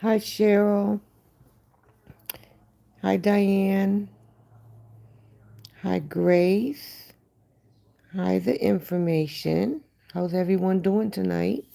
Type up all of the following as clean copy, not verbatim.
Hi, Cheryl. Hi, Diane. Hi, Grace. Hi, the information. How's everyone doing tonight?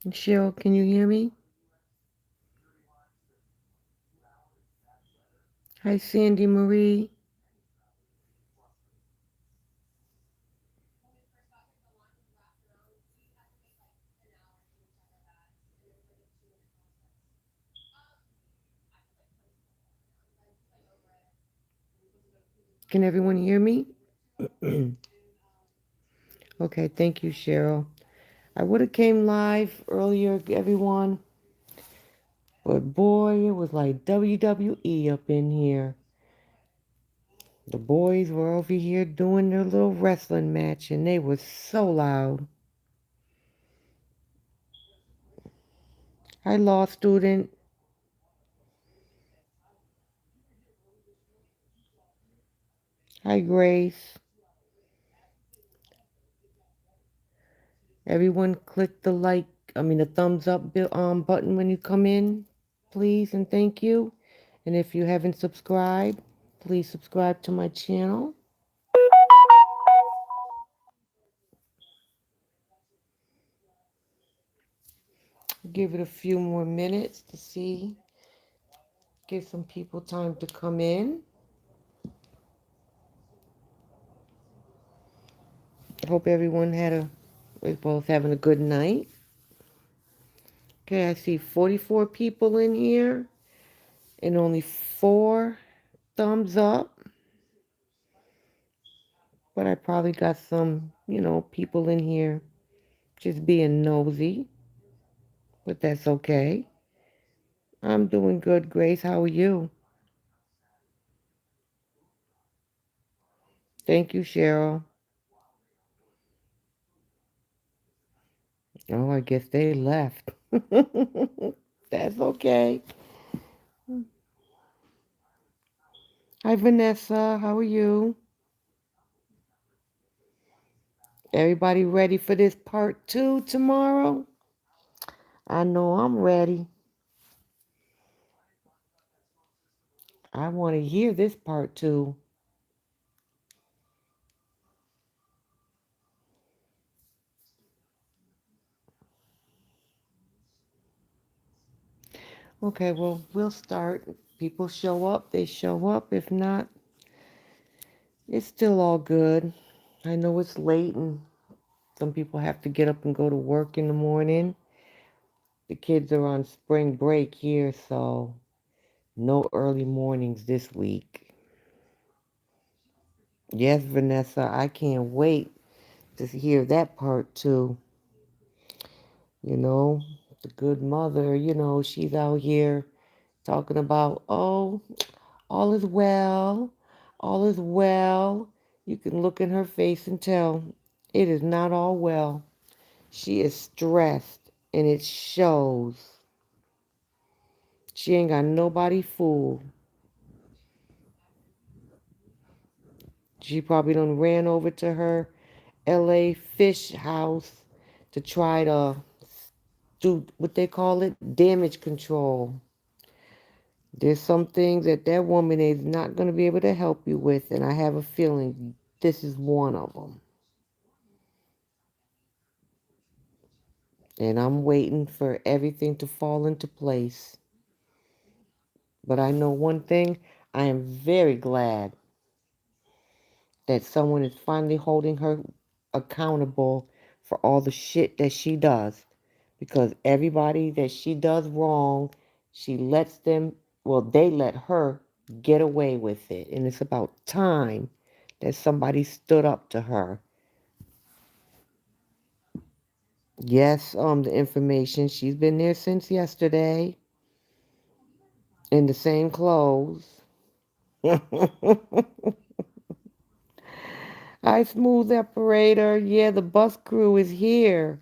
Cheryl, can you hear me? Hi, Sandy Marie. Can everyone hear me? Okay, thank you, Cheryl. I would have came live earlier, everyone, but boy, it was like WWE up in here. The boys were over here doing their little wrestling match, and they were so loud. Hi, law student. Hi, Grace. Everyone click the the thumbs up button when you come in, please, and thank you. And if you haven't subscribed, please subscribe to my channel. Give it a few more minutes to see, give some people time to come in. I hope everyone was both having a good night. Okay, I see 44 people in here and only 4 thumbs up, but I probably got some, people in here just being nosy, but that's okay. I'm doing good, Grace. How are you? Thank you, Cheryl. Oh, I guess they left. That's okay. Hi, Vanessa. How are you? Everybody ready for this part 2 tomorrow? I know I'm ready. I want to hear this part 2. Okay, well, we'll start. People show up, they show up. If not, it's still all good. I know it's late and some people have to get up and go to work in the morning. The kids are on spring break here, so no early mornings this week. Yes, Vanessa, I can't wait to hear that part too. You know, the good mother, she's out here talking about, oh, all is well, all is well. You can look in her face and tell it is not all well. She is stressed and it shows. She ain't got nobody fooled. She probably done ran over to her LA fish house to try to do what they call it, damage control. There's some things that that woman is not going to be able to help you with, and I have a feeling this is one of them. And I'm waiting for everything to fall into place. But I know one thing, I am very glad that someone is finally holding her accountable for all the shit that she does. Because everybody that she does wrong, she lets them, well, they let her get away with it. And it's about time that somebody stood up to her. Yes, the information, she's been there since yesterday in the same clothes. Hi, smooth operator. Yeah, the bus crew is here.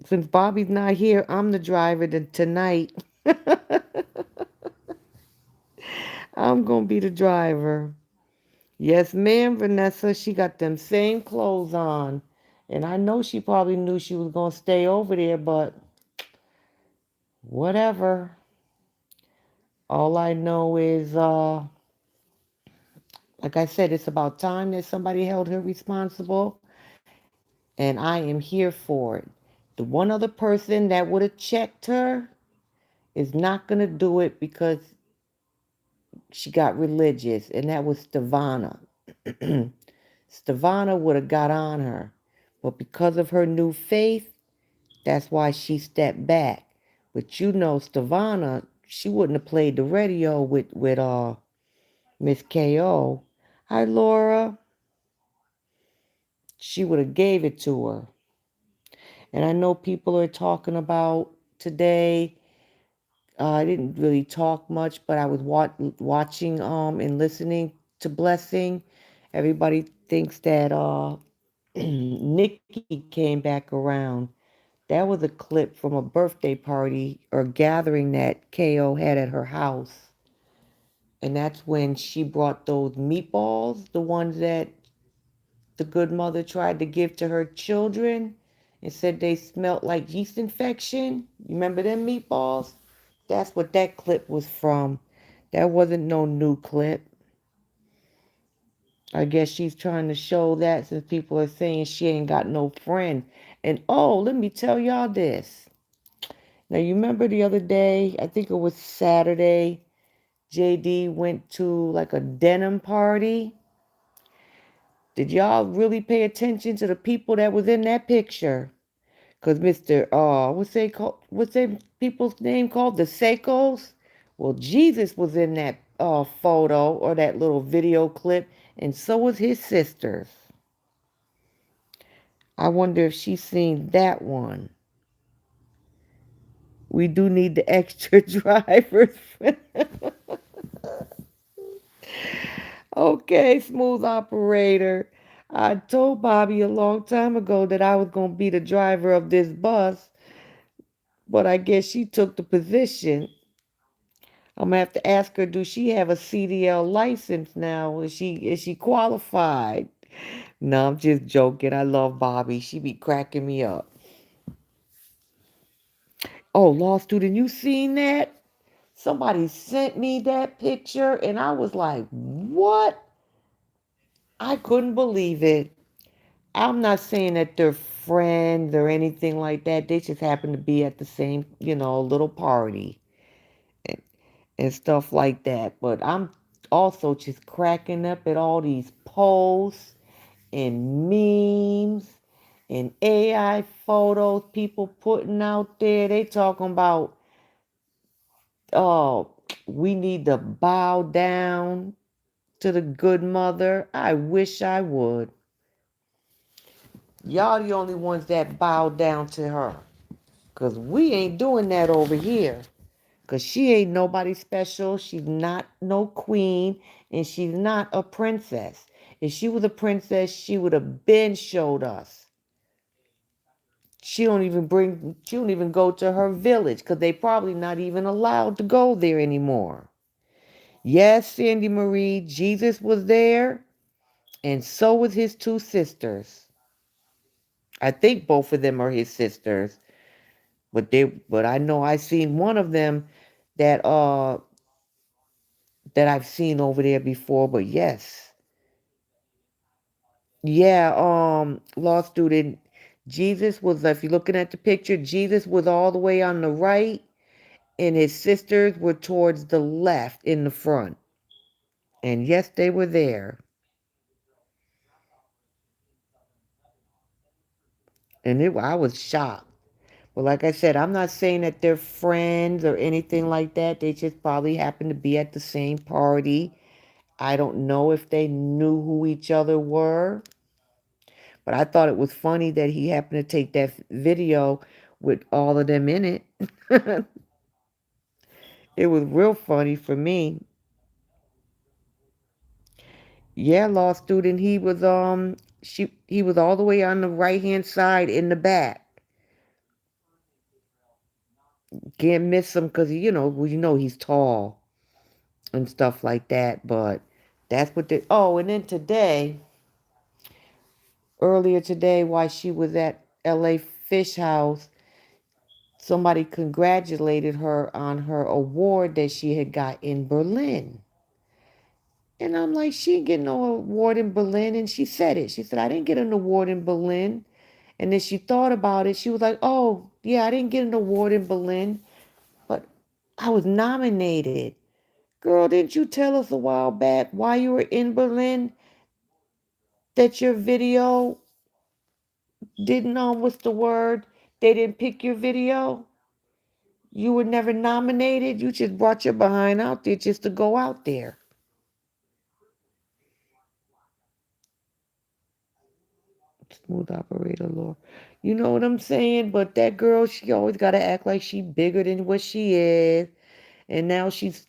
Since Bobby's not here, I'm the driver tonight. I'm gonna be the driver. Yes, ma'am, Vanessa. She got them same clothes on. And I know she probably knew she was gonna stay over there, but whatever. All I know is, like I said, it's about time that somebody held her responsible, and I am here for it. The one other person that would have checked her is not gonna do it because she got religious, and that was Stevana. Stevana would have got on her, but because of her new faith, that's why she stepped back. But you know, Stevana, she wouldn't have played the radio with Miss Ko. Hi, Laura. She would have gave it to her. And I know people are talking about today. I didn't really talk much, but I was watching and listening to Blessing. Everybody thinks that Nikki came back around. That was a clip from a birthday party or gathering that KO had at her house. And that's when she brought those meatballs, the ones that the good mother tried to give to her children and said they smelt like yeast infection. You remember them meatballs? That's what that clip was from. That wasn't no new clip. I guess she's trying to show that since people are saying she ain't got no friend. And oh, let me tell y'all this. Now, you remember the other day, I think it was Saturday, JD went to like a denim party. Did y'all really pay attention to the people that was in that picture? Cause Mr. What's they people's name called? The Seikos? Well, Jesus was in that photo or that little video clip, and so was his sisters. I wonder if she's seen that one. We do need the extra drivers. Okay, smooth operator. I told Bobby a long time ago that I was gonna be the driver of this bus, but I guess she took the position. I'm gonna have to ask her, do she have a CDL license now? Is she qualified? No, I'm just joking. I love Bobby. She be cracking me up. Oh, law student, you seen that? Somebody sent me that picture and I was like, what? I couldn't believe it. I'm not saying that they're friends or anything like that. They just happen to be at the same, little party and, and stuff like that. But I'm also just cracking up at all these posts and memes and AI photos people putting out there. They talking about, oh, we need to bow down to the good mother. I wish I would. Y'all the only ones that bow down to her. Because we ain't doing that over here. Because she ain't nobody special. She's not no queen. And she's not a princess. If she was a princess, she would have been showed us. She don't even go to her village because they probably not even allowed to go there anymore. Yes, Sandy Marie, Jesus was there, and so was his two sisters. I think both of them are his sisters, but I know I seen one of them that that I've seen over there before. But yes, yeah, law student, Jesus was. If you're looking at the picture, Jesus was all the way on the right, and his sisters were towards the left in the front. And yes, they were there. I was shocked. But like I said, I'm not saying that they're friends or anything like that. They just probably happened to be at the same party. I don't know if they knew who each other were. But I thought it was funny that he happened to take that video with all of them in it. It was real funny for me. Yeah, law student. He was all the way on the right hand side in the back. Can't miss him because he's tall and stuff like that. But that's what they. Oh, and then earlier today, while she was at L.A. Fish House, somebody congratulated her on her award that she had got in Berlin. And I'm like, she didn't get no award in Berlin. And she said it. She said, I didn't get an award in Berlin. And then she thought about it. She was like, oh, yeah, I didn't get an award in Berlin, but I was nominated. Girl, didn't you tell us a while back while you were in Berlin that your video didn't know what's the word? They didn't pick your video? You were never nominated? You just brought your behind out there just to go out there. Smooth operator, Lord. You know what I'm saying? But that girl, she always got to act like she bigger than what she is. And now she's,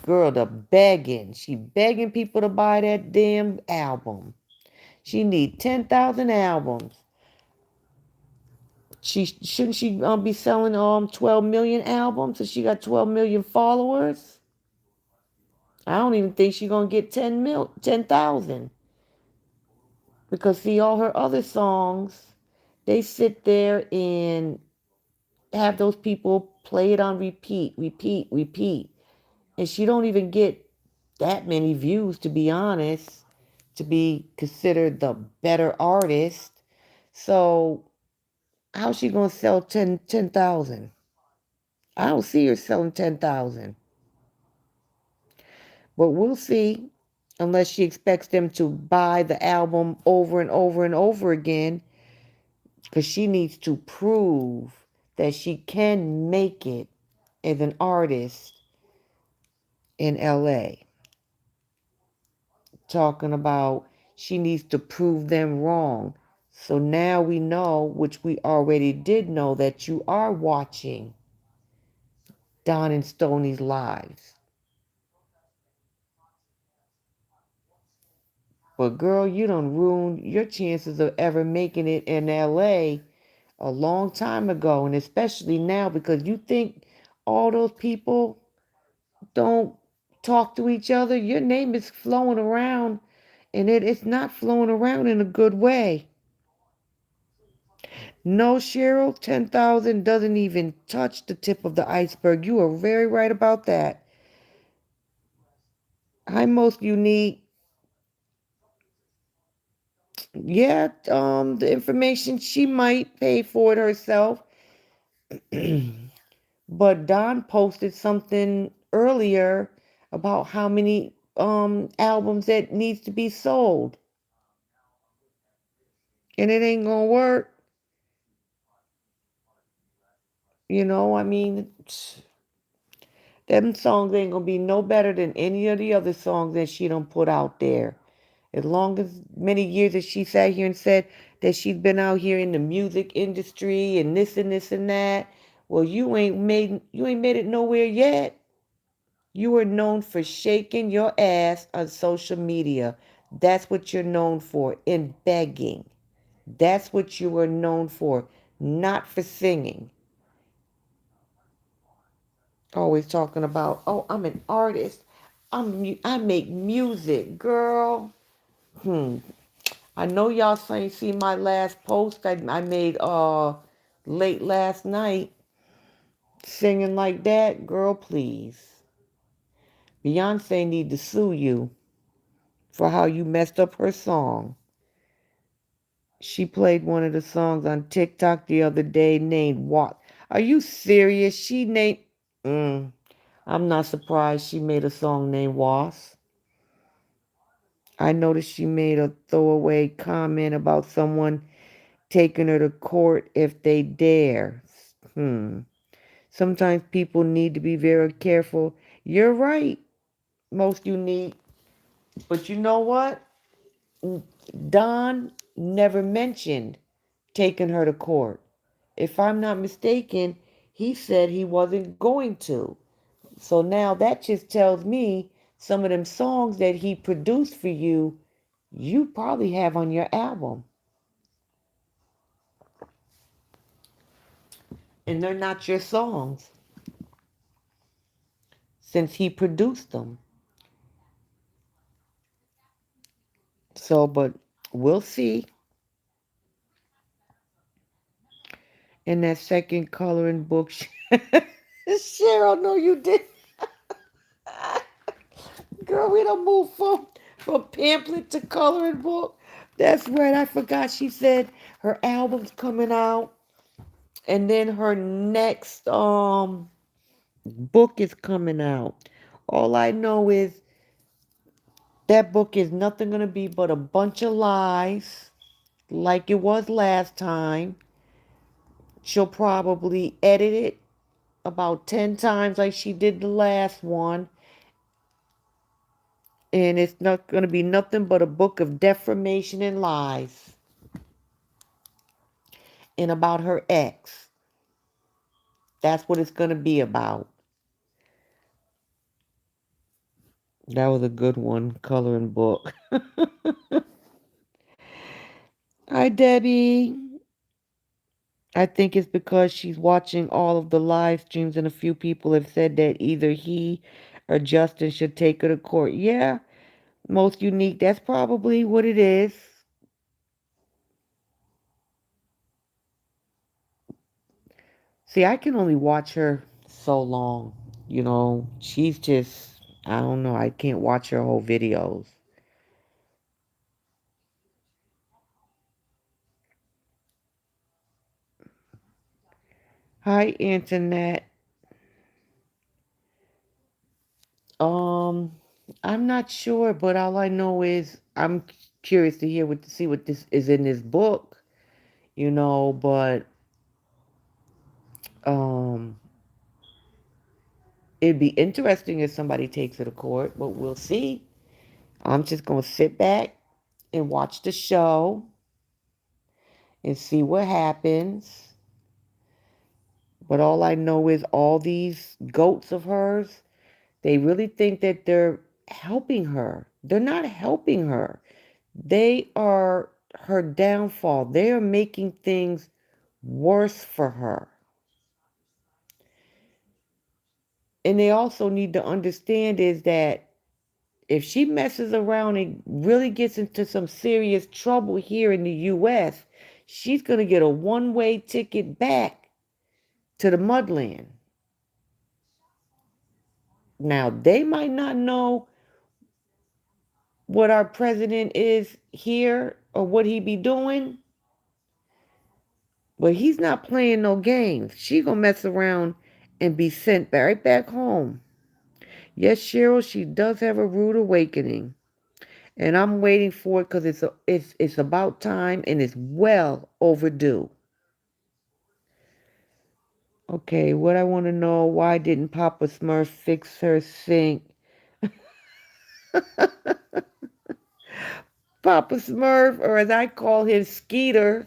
girl, the begging. She begging people to buy that damn album. She need 10,000 albums. Shouldn't she be selling 12 million albums if she got 12 million followers? I don't even think she gonna get 10,000 because see all her other songs, they sit there and have those people play it on repeat, repeat, repeat. And she don't even get that many views, to be honest, to be considered the better artist. So how's she gonna sell 10,000? I don't see her selling 10,000. But we'll see, unless she expects them to buy the album over and over and over again, because she needs to prove that she can make it as an artist in LA. Talking about she needs to prove them wrong. So now we know, which we already did know, that you are watching Don and Stoney's lives. But girl, you done ruined your chances of ever making it in LA a long time ago, and especially now because you think all those people don't talk to each other. Your name is flowing around, and it's not flowing around in a good way. No, Cheryl, 10,000 doesn't even touch the tip of the iceberg. You are very right about that. Hi, most unique. Yeah, the information, she might pay for it herself. But Don posted something earlier about how many albums that needs to be sold. And it ain't gonna work. I mean, them songs ain't gonna be no better than any of the other songs that she done put out there. As long as many years that she sat here and said that she's been out here in the music industry and this and that. Well, you ain't made it nowhere yet. You are known for shaking your ass on social media. That's what you're known for. In begging. That's what you are known for. Not for singing. Always talking about, oh, I'm an artist. I make music, girl. Hmm. I know y'all ain't seen my last post I made late last night. Singing like that, girl, please. Beyonce need to sue you for how you messed up her song. She played one of the songs on TikTok the other day named What? Are you serious? She named. Mm, I'm not surprised she made a song named Was. I noticed she made a throwaway comment about someone taking her to court if they dare. Hmm. Sometimes people need to be very careful. You're right, most unique. But you know what? Don never mentioned taking her to court. If I'm not mistaken, he said he wasn't going to. So now that just tells me some of them songs that he produced for you, you probably have on your album. And they're not your songs since he produced them. So, but we'll see in that second coloring book. Cheryl, no, you didn't. Girl, we don't move from pamphlet to coloring book. That's right. I forgot she said her album's coming out. And then her next book is coming out. All I know is that book is nothing gonna be but a bunch of lies, like it was last time. She'll probably edit it about 10 times like she did the last one. And it's not gonna be nothing but a book of defamation and lies. And about her ex. That's what it's gonna be about. That was a good one, coloring book. Hi, Debbie. I think it's because she's watching all of the live streams, and a few people have said that either he or Justin should take her to court. Yeah, most unique. That's probably what it is. See, I can only watch her so long. She's just, I don't know, I can't watch her whole videos. Hi, Internet. Um, I'm not sure, but all I know is I'm curious to hear to see what this is in this book, but um it'd be interesting if somebody takes her to court, but we'll see. I'm just gonna sit back and watch the show and see what happens. But all I know is all these goats of hers, they really think that they're helping her. They're not helping her. They are her downfall. They are making things worse for her. And they also need to understand is that if she messes around and really gets into some serious trouble here in the US, she's going to get a one-way ticket back to the mudland. Now, they might not know what our president is here or what he be doing, but he's not playing no games. She going to mess around and be sent right back home. Yes, Cheryl, she does have a rude awakening. And I'm waiting for it because it's about time and it's well overdue. Okay, what I want to know, why didn't Papa Smurf fix her sink? Papa Smurf, or as I call him, Skeeter.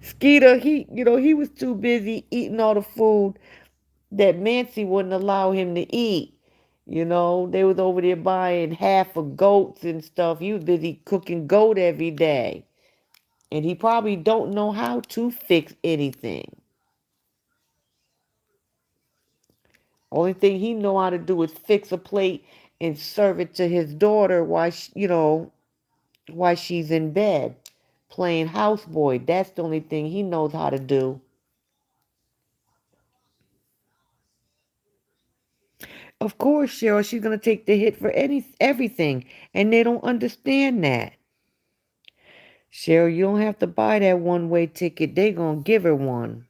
Skeeter, he was too busy eating all the food that Nancy wouldn't allow him to eat. They was over there buying half of goats and stuff. He was busy cooking goat every day. And he probably don't know how to fix anything. Only thing he know how to do is fix a plate and serve it to his daughter while she's in bed playing houseboy. That's the only thing he knows how to do. Of course, Cheryl, she's gonna take the hit for everything, and they don't understand that. Cheryl, you don't have to buy that one-way ticket. They gonna give her one.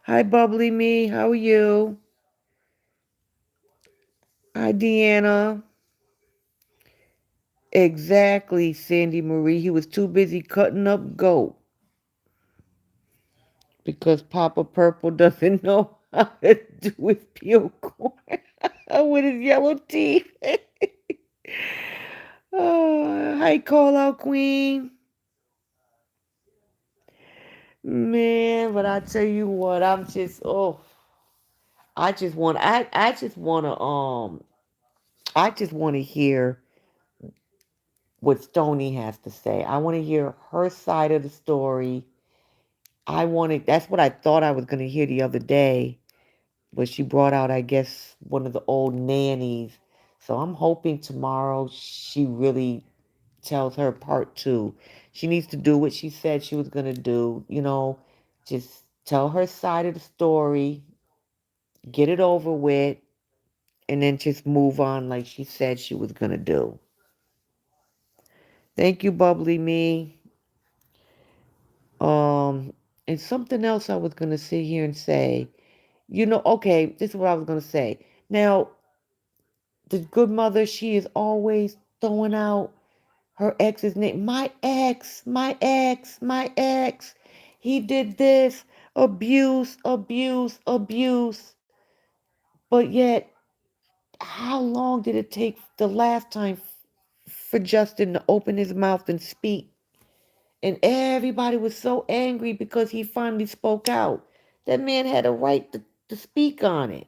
Hi, bubbly me. How are you? Hi, Deanna. Exactly, Sandy Marie. He was too busy cutting up goat because Papa Purple doesn't know how to do his pure corn with his yellow teeth. Oh, hi, call out queen. Man, but I tell you what, I just want to I just want to hear what Stony has to say. I want to hear her side of the story. That's what I thought I was going to hear the other day, but she brought out, I guess, one of the old nannies. So I'm hoping tomorrow she really tells her part two. She needs to do what she said she was going to do, just tell her side of the story, get it over with, and then just move on like she said she was going to do. Thank you, Bubbly Me. Um, and something else I was going to sit here and say, okay, this is what I was going to say. Now, the good mother, she is always throwing out her ex's name. My ex, my ex, my ex. He did this. Abuse, abuse, abuse. But yet, how long did it take the last time for Justin to open his mouth and speak? And everybody was so angry because he finally spoke out. That man had a right to speak on it.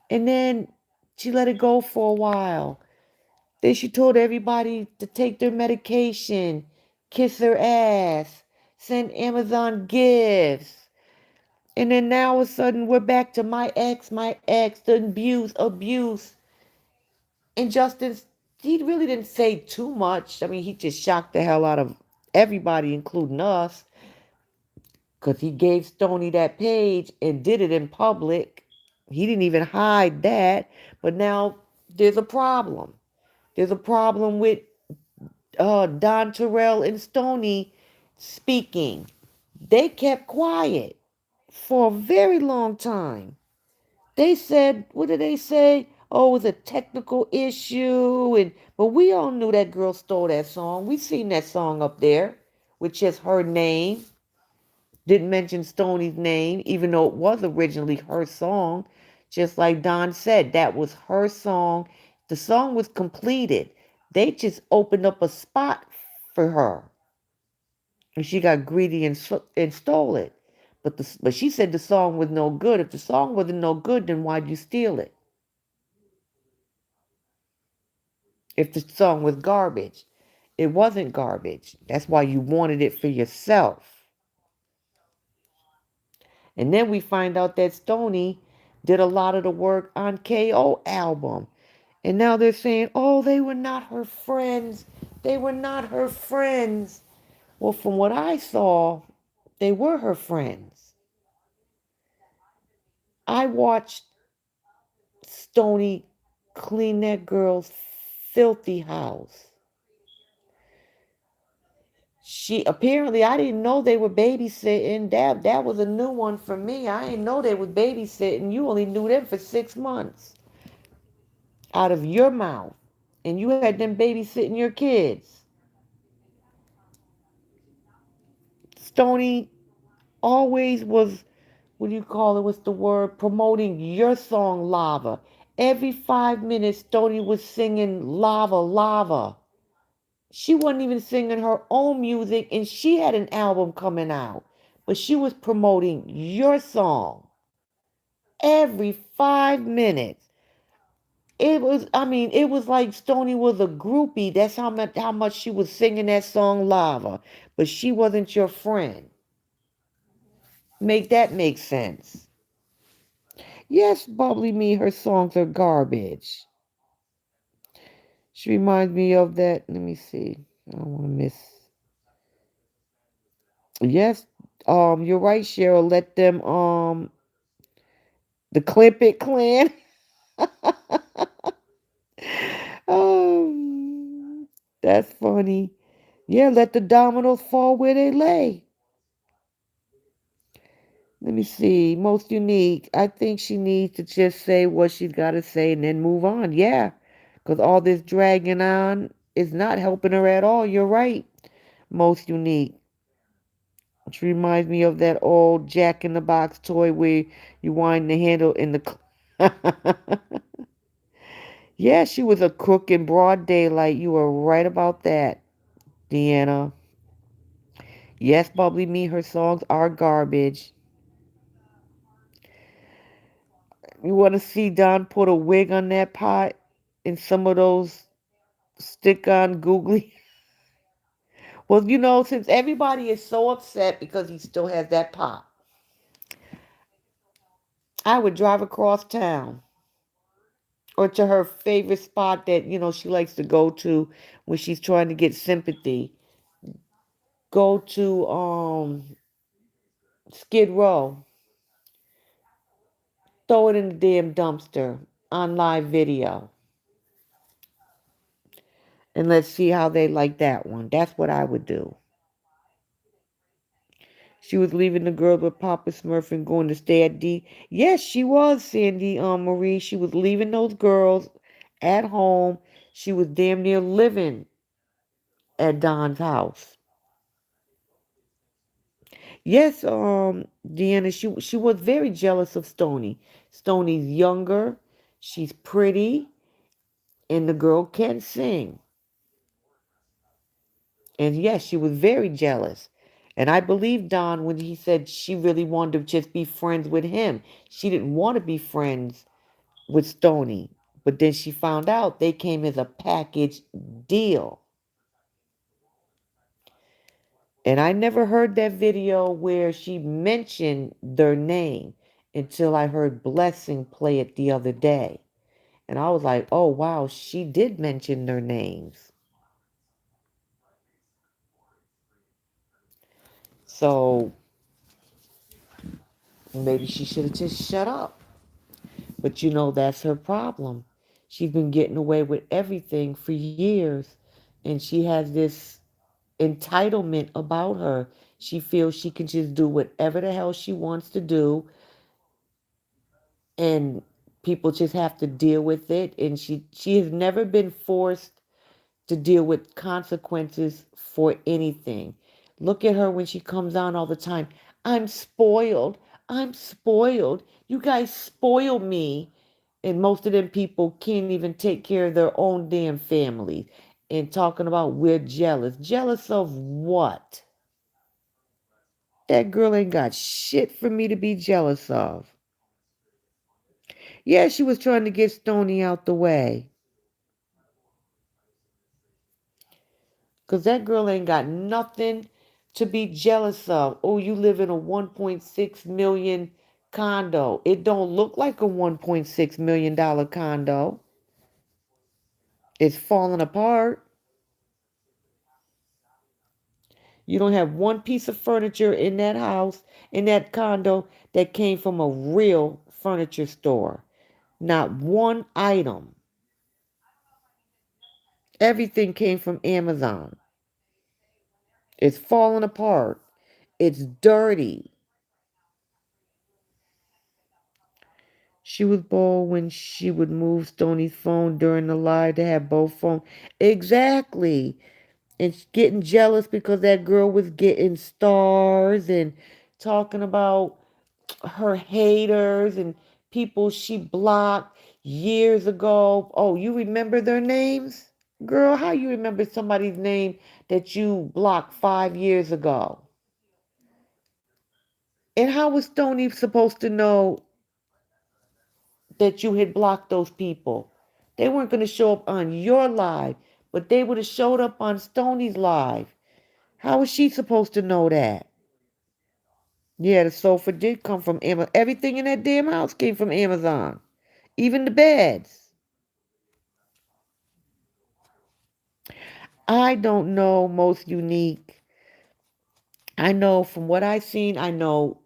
And then she let it go for a while. Then she told everybody to take their medication, kiss her ass, send Amazon gifts. And then now all of a sudden we're back to my ex, the abuse, abuse. And Justin, he really didn't say too much. I mean, he just shocked the hell out of everybody, including us, because he gave Stoney that page and did it in public. He didn't even hide that. But now there's a problem. There's a problem with Don Terrell and Stoney speaking. They kept quiet for a very long time. They said, what did they say? Oh, it was a technical issue, and but we all knew that girl stole that song. We seen that song up there with just her name. Didn't mention Stoney's name, even though it was originally her song. Just like Don said, that was her song. The song was completed. They just opened up a spot for her. And she got greedy and stole it. But she said the song was no good. If the song wasn't no good, then why'd you steal it? If the song was garbage, it wasn't garbage. That's why you wanted it for yourself. And then we find out that Stoney did a lot of the work on KO album. And now they're saying, oh, they were not her friends. They were not her friends. Well, from what I saw, they were her friends. I watched Stoney clean that girl's filthy house. She apparently, I didn't know they were babysitting. That was a new one for me. I didn't know they was babysitting. You only knew them for 6 months out of your mouth, and you had them babysitting your kids. Stoney always was, what do you call it? What's the word? Promoting your song Lava. Every 5 minutes, Stoney was singing Lava, Lava. She wasn't even singing her own music, and she had an album coming out. But she was promoting your song every 5 minutes. It was like Stoney was a groupie. That's how much she was singing that song Lava. But she wasn't your friend. Make that make sense. Yes, Bubbly Me, her songs are garbage. She reminds me of that. Let me see. I don't want to miss. Yes, you're right, Cheryl. Let them, the Clip It Clan. um, that's funny. Yeah, let the dominoes fall where they lay. Let me see. Most unique. I think she needs to just say what she's got to say and then move on. Yeah, because all this dragging on is not helping her at all. You're right. Most unique. Which reminds me of that old Jack in the Box toy where you wind the handle in the. Yeah, she was a crook in broad daylight. You were right about that, Deanna. Yes, Bubbly Me, her songs are garbage. You want to see Don put a wig on that pot? in some of those stick on googly. Well, since everybody is so upset because he still has that pop, I would drive across town or to her favorite spot that, she likes to go to when she's trying to get sympathy. Go to Skid Row, throw it in the damn dumpster on live video. And let's see how they like that one. That's what I would do. She was leaving the girls with Papa Smurf and going to stay at D. Yes, she was, Sandy Marie. She was leaving those girls at home. She was damn near living at Don's house. Yes, Deanna, she was very jealous of Stony. Stony's younger, she's pretty, and the girl can sing. And yes, she was very jealous. And I believe Don when he said she really wanted to just be friends with him. She didn't want to be friends with Stony. But then she found out they came as a package deal. And I never heard that video where she mentioned their name until I heard Blessing play it the other day. And I was like, oh, wow, she did mention their names. So maybe she should have just shut up. But that's her problem. She's been getting away with everything for years. And she has this entitlement about her. She feels she can just do whatever the hell she wants to do. And people just have to deal with it. And she has never been forced to deal with consequences for anything. Look at her when she comes on all the time. I'm spoiled. I'm spoiled. You guys spoil me. And most of them people can't even take care of their own damn families. And talking about we're jealous. Jealous of what? That girl ain't got shit for me to be jealous of. Yeah, she was trying to get Stony out the way. Because that girl ain't got nothing to be jealous of. Oh, you live in a 1.6 million condo. It don't look like a $1.6 million condo. It's falling apart. You don't have one piece of furniture in that house, in that condo, that came from a real furniture store. Not one item. Everything came from Amazon. It's falling apart. It's dirty. She was bold when she would move Stoney's phone during the live to have both phones. Exactly. And getting jealous because that girl was getting stars and talking about her haters and people she blocked years ago. Oh, you remember their names? Girl, how you remember somebody's name that you blocked 5 years ago? And how was Stoney supposed to know that you had blocked those people? They weren't going to show up on your live, but they would have showed up on Stoney's live. How was she supposed to know that? Yeah, the sofa did come from Amazon. Everything in that damn house came from Amazon, even the beds. I don't know most unique. I know from what I've seen, I know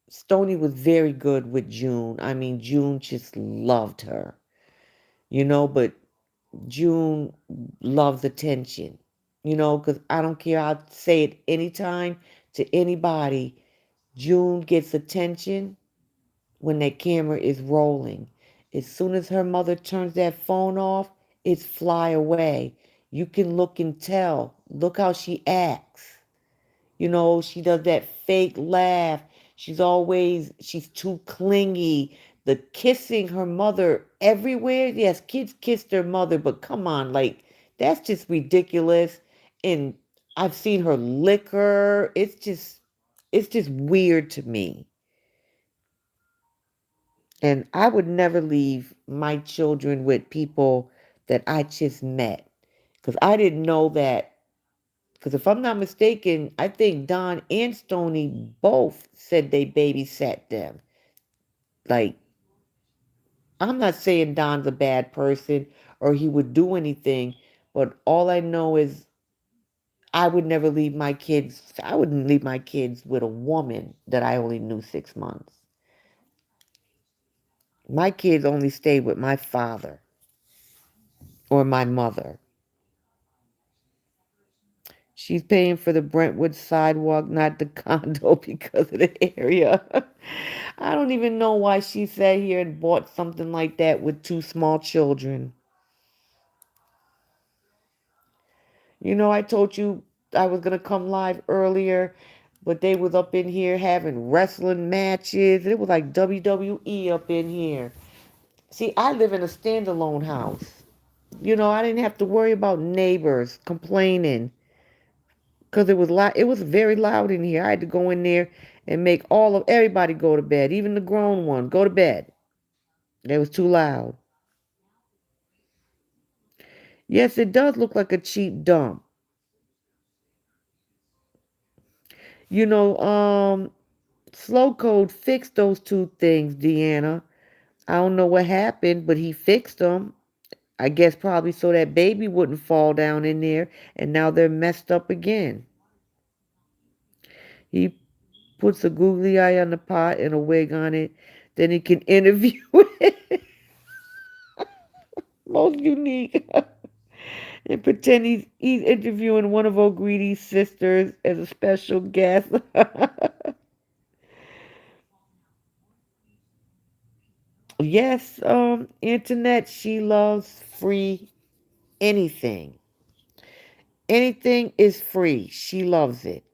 Stoney was very good with June. I mean, June just loved her, but June loves attention, because I don't care. I'll say it anytime to anybody. June gets attention when that camera is rolling. As soon as her mother turns that phone off, it's fly away. You can look and tell. Look how she acts. She does that fake laugh. She's too clingy. The kissing her mother everywhere. Yes, kids kiss their mother, but come on, like, that's just ridiculous. And I've seen her lick her. It's just weird to me. And I would never leave my children with people that I just met. Because I didn't know that. Because if I'm not mistaken, I think Don and Stony both said they babysat them. Like, I'm not saying Don's a bad person or he would do anything, but all I know is I would never leave my kids. I wouldn't leave my kids with a woman that I only knew 6 months. My kids only stayed with my father or my mother. She's paying for the Brentwood sidewalk, not the condo because of the area. I don't even know why she sat here and bought something like that with two small children. You know, I told you I was going to come live earlier, but they was up in here having wrestling matches. It was like WWE up in here. See, I live in a standalone house. You know, I didn't have to worry about neighbors complaining because it was loud. It was very loud in here. I had to go in there and make all of everybody go to bed, even the grown one, go to bed. It was too loud. Yes, it does look like a cheap dump. You know, Slow Code fixed those two things, Deanna. I don't know what happened, but he fixed them. I guess probably so that baby wouldn't fall down in there, and now they're messed up again. He puts a googly eye on the pot and a wig on it, then he can interview it. Most unique. And pretend he's interviewing one of O'Greedy's sisters as a special guest. Yes, internet, she loves free anything. Anything is free. She loves it.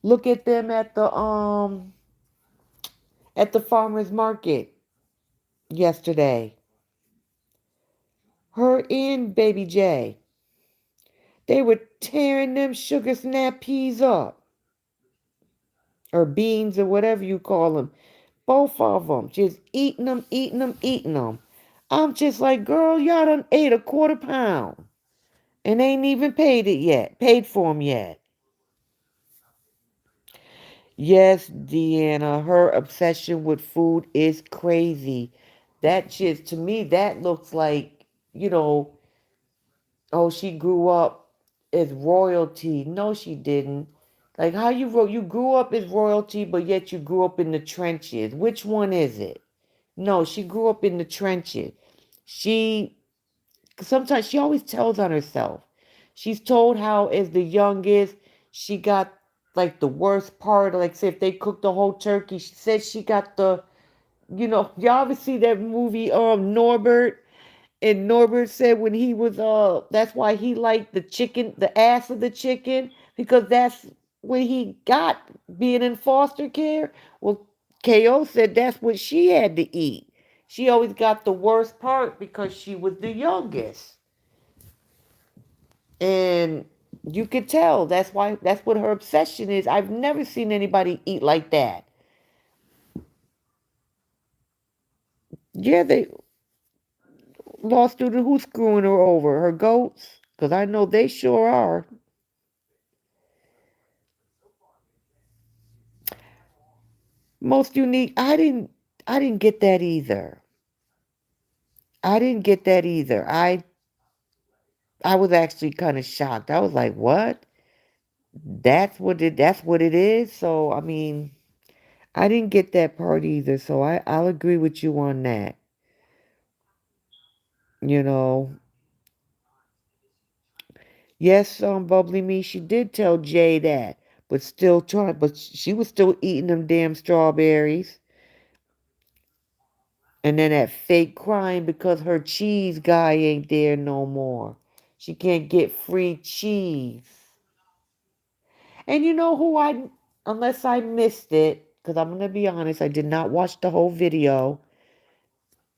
Look at them at the farmers market yesterday. Her and Baby J. They were tearing them sugar snap peas up. Or beans or whatever you call them. Both of them. Just eating them, eating them, eating them. I'm just like, girl, y'all done ate a quarter pound. And ain't even paid it yet. Paid for them yet. Yes, Deanna, her obsession with food is crazy. That just, to me, that looks like, you know, oh, she grew up as royalty. No, she didn't. Like how you grew up as royalty, but yet you grew up in the trenches. Which one is it? No, she grew up in the trenches. She sometimes she always tells on herself. She's told how as the youngest, she got like the worst part. Like say if they cooked the whole turkey, she said she got the y'all ever see that movie Norbert? And Norbert said when he was that's why he liked the chicken, the ass of the chicken, because that's when he got being in foster care. Well, KO said that's what she had to eat. She always got the worst part because she was the youngest. And you could tell that's what her obsession is. I've never seen anybody eat like that. Yeah, they law student who's screwing her over, her goats, because I know they sure are. Most unique. I didn't get that either. I didn't get that either. I was actually kind of shocked. I was like, "What? That's what it is?" So, I mean, I didn't get that part either. So, I'll agree with you on that. You know. Yes, Bubbly Me, she did tell Jay that, but she was still eating them damn strawberries. And then that fake crying because her cheese guy ain't there no more. She can't get free cheese. And you know who unless I missed it, because I'm going to be honest, I did not watch the whole video.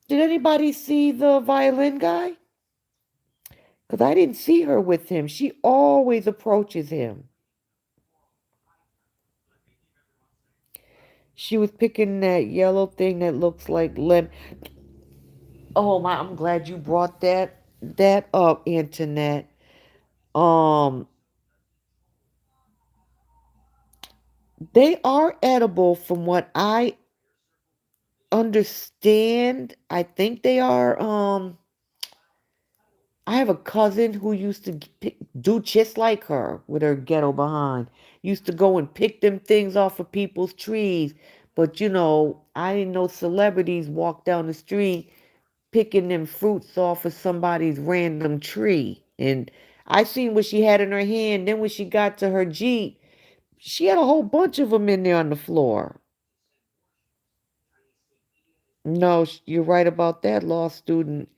Did anybody see the violin guy? Because I didn't see her with him. She always approaches him. She was picking that yellow thing that looks like lemon. Oh my! I'm glad you brought that up, Internet. Um, they are edible from what I understand. I think they are. I have a cousin who used to do just like her with her ghetto behind. Used to go and pick them things off of people's trees. But I didn't know celebrities walk down the street picking them fruits off of somebody's random tree. And I seen what she had in her hand. Then when she got to her Jeep, she had a whole bunch of them in there on the floor. No, you're right about that, law student.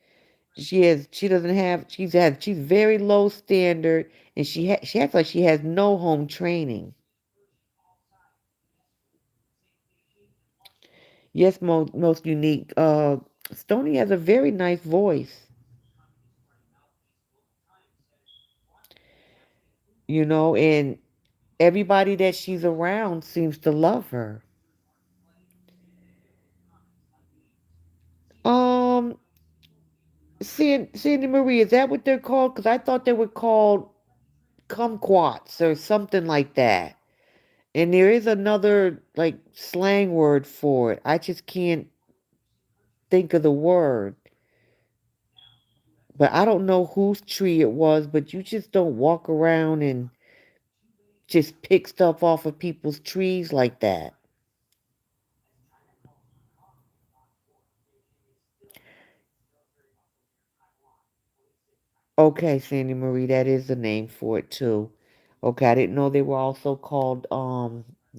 She doesn't have she's very low standard, and she acts like she has no home training. Yes, most unique. Stony has a very nice voice, and everybody that she's around seems to love her. Um, Sandy Marie, is that what they're called? Because I thought they were called kumquats or something like that. And there is another like slang word for it. I just can't think of the word. But I don't know whose tree it was, but you just don't walk around and just pick stuff off of people's trees like that. Okay, Sandy Marie, that is the name for it too. Okay, I didn't know they were also called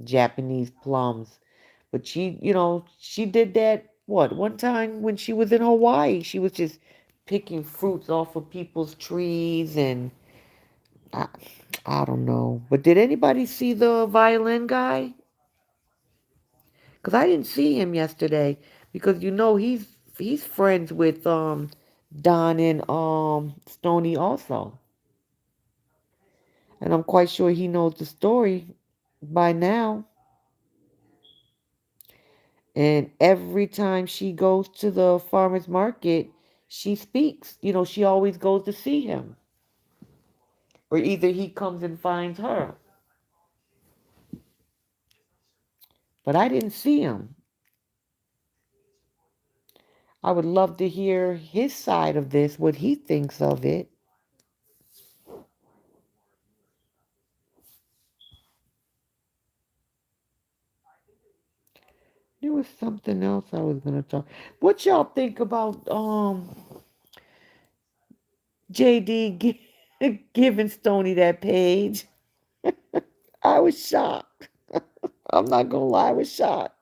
Japanese plums. But she did that one time when she was in Hawaii. She was just picking fruits off of people's trees and I, I don't know. But did anybody see the violin guy? Because I didn't see him yesterday because he's friends with Don and Stony also. And I'm quite sure he knows the story by now. And every time she goes to the farmer's market, she speaks. She always goes to see him. Or either he comes and finds her. But I didn't see him. I would love to hear his side of this, what he thinks of it. There was something else I was gonna talk. What y'all think about JD giving Stony that page? I was shocked. I'm not gonna lie, I was shocked.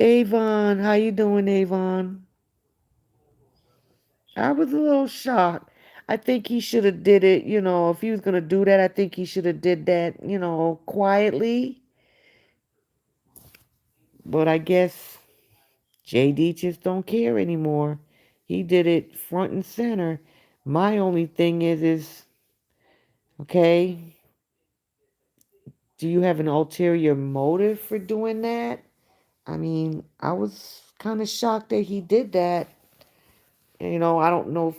Avon, how you doing, Avon? I was a little shocked. I think he should have did it, if he was gonna do that, I think he should have did that, quietly. But I guess JD just don't care anymore. He did it front and center. My only thing is okay, do you have an ulterior motive for doing that? I mean, I was kind of shocked that he did that. I don't know if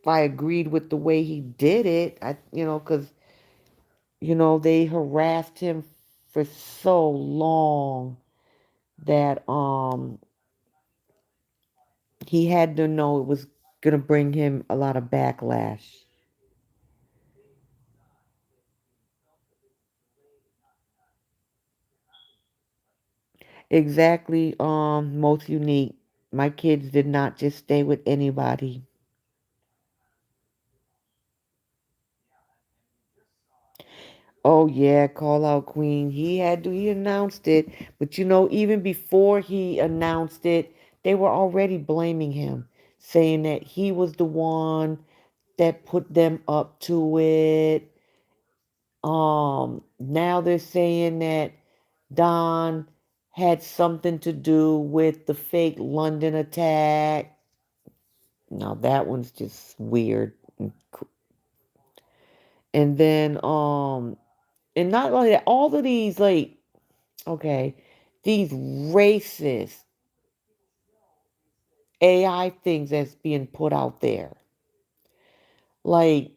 I agreed with the way he did it. Because they harassed him for so long that he had to know it was gonna bring him a lot of backlash. Exactly, most unique. My kids did not just stay with anybody. Oh yeah, call out Queen. He announced it, but even before he announced it, they were already blaming him, saying that he was the one that put them up to it. Now they're saying that Don had something to do with the fake London attack. Now that one's just weird. And then And not only that, all of these, like, okay, these racist AI things that's being put out there, like,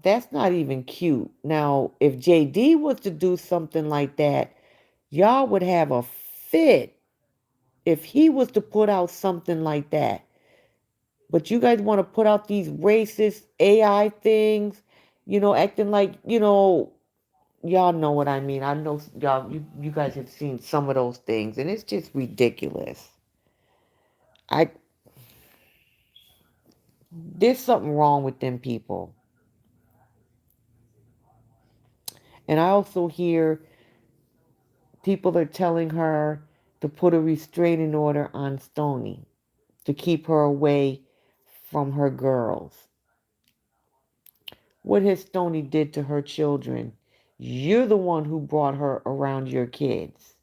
that's not even cute. Now, if JD was to do something like that, y'all would have a fit if he was to put out something like that. But you guys want to put out these racist AI things, acting like, y'all know what I mean. I know y'all, you guys have seen some of those things, and it's just ridiculous. I There's something wrong with them people. And I also hear people are telling her to put a restraining order on Stony to keep her away from her girls. What has Stony did to her children? You're the one who brought her around your kids.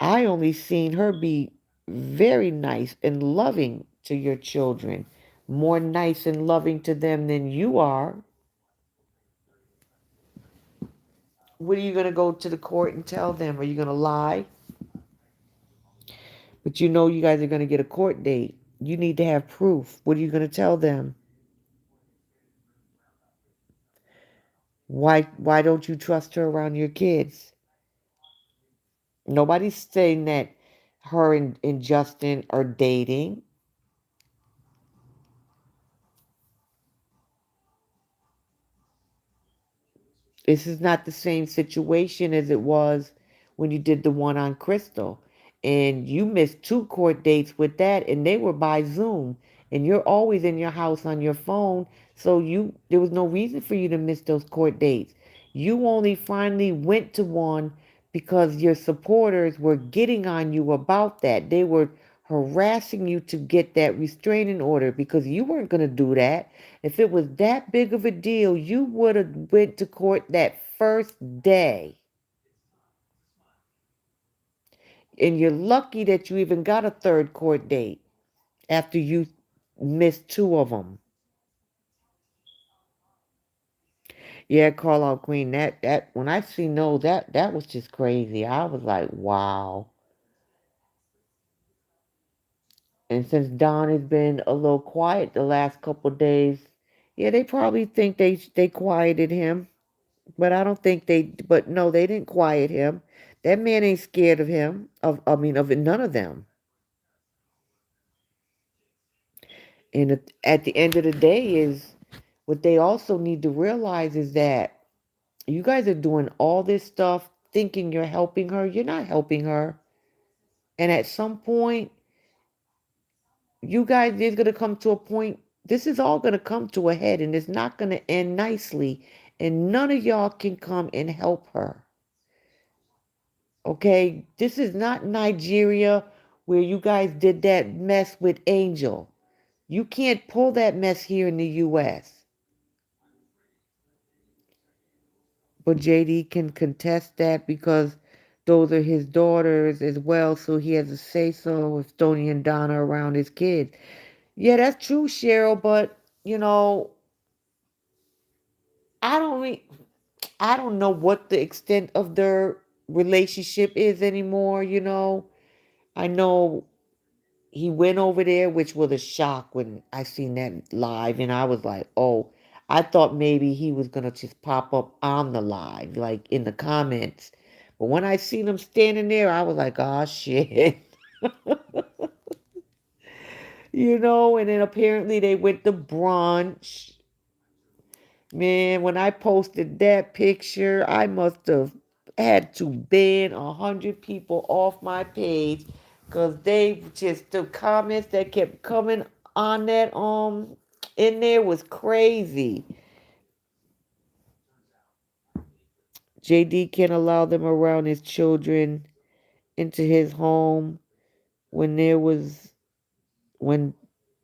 I only seen her be very nice and loving to your children, more nice and loving to them than you are. What are you going to go to the court and tell them? Are you going to lie? But you know you guys are going to get a court date. You need to have proof. What are you going to tell them? Why don't you trust her around your kids? Nobody's saying that her and Justin are dating. This is not the same situation as it was when you did the one on Crystal. And you missed two court dates with that, and they were by Zoom. And you're always in your house on your phone, so there was no reason for you to miss those court dates. You only finally went to one because your supporters were getting on you about that. They were harassing you to get that restraining order because you weren't going to do that. If it was that big of a deal, you would have went to court that first day. And you're lucky that you even got a third court date after you missed two of them. Yeah, call out Queen. That when I see no, that was just crazy. I was like, wow. And since Don has been a little quiet the last couple days, yeah, they probably think they quieted him. But I don't think they. But no, they didn't quiet him. That man ain't scared of him. I mean, of none of them. And at the end of the day, is what they also need to realize is that you guys are doing all this stuff thinking you're helping her. You're not helping her. And at some point, you guys, there's gonna come to a point. This is all gonna come to a head, and it's not gonna end nicely. And none of y'all can come and help her. Okay, this is not Nigeria where you guys did that mess with Angel. You can't pull that mess here in the US. But JD can contest that because those are his daughters as well, so he has a say so with Stoney and Donna around his kids. Yeah, that's true, Cheryl, but I don't I don't know what the extent of their relationship is anymore. I know he went over there, which was a shock when I seen that live, and I was like, oh, I thought maybe he was gonna just pop up on the live, like in the comments. But when I seen him standing there, I was like, oh shit. And then apparently they went to brunch. Man, when I posted that picture, I must have had to ban 100 people off my page because they just the comments that kept coming on that in there was crazy. JD can't allow them around his children into his home when when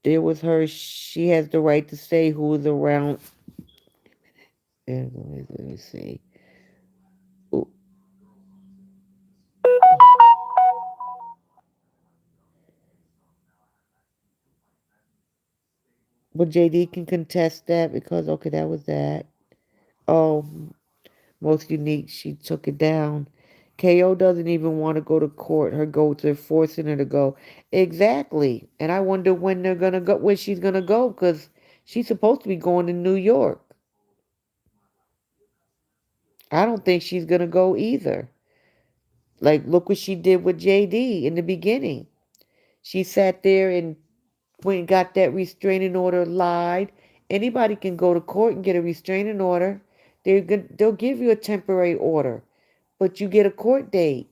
there was her. She has the right to say who was around. Let me see. But JD can contest that because okay, that was that. Oh, Most unique, she took it down. KO doesn't even want to go to court. Her goats are forcing her to go. Exactly. And I wonder when they're gonna go, when she's gonna go, because she's supposed to be going to New York. I don't think she's gonna go either. Like, look what she did with JD in the beginning. She sat there and went and got that restraining order, lied. Anybody can go to court and get a restraining order. They'll give you a temporary order, but you get a court date,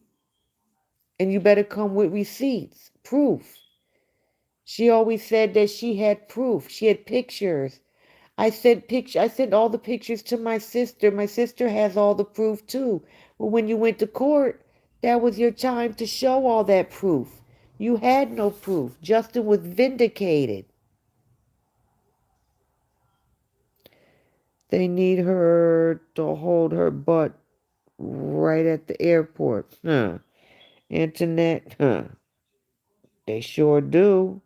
and you better come with receipts, proof. She always said that she had proof. She had pictures. I sent all the pictures to my sister. My sister has all the proof too. But when you went to court, that was your time to show all that proof. You had no proof. Justin was vindicated. They need her to hold her butt right at the airport. Huh. Internet, huh. They sure do.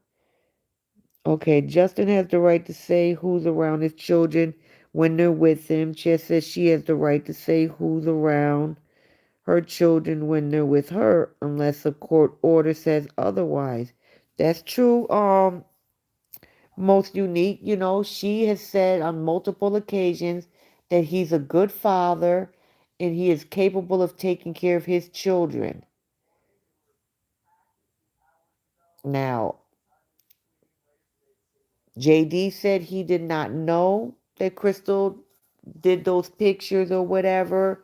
Okay, Justin has the right to say who's around his children when they're with him. Chair says she has the right to say who's around her children when they're with her, unless a court order says otherwise. That's true. Most unique, she has said on multiple occasions that he's a good father and he is capable of taking care of his children. Now, JD said he did not know that Crystal did those pictures or whatever.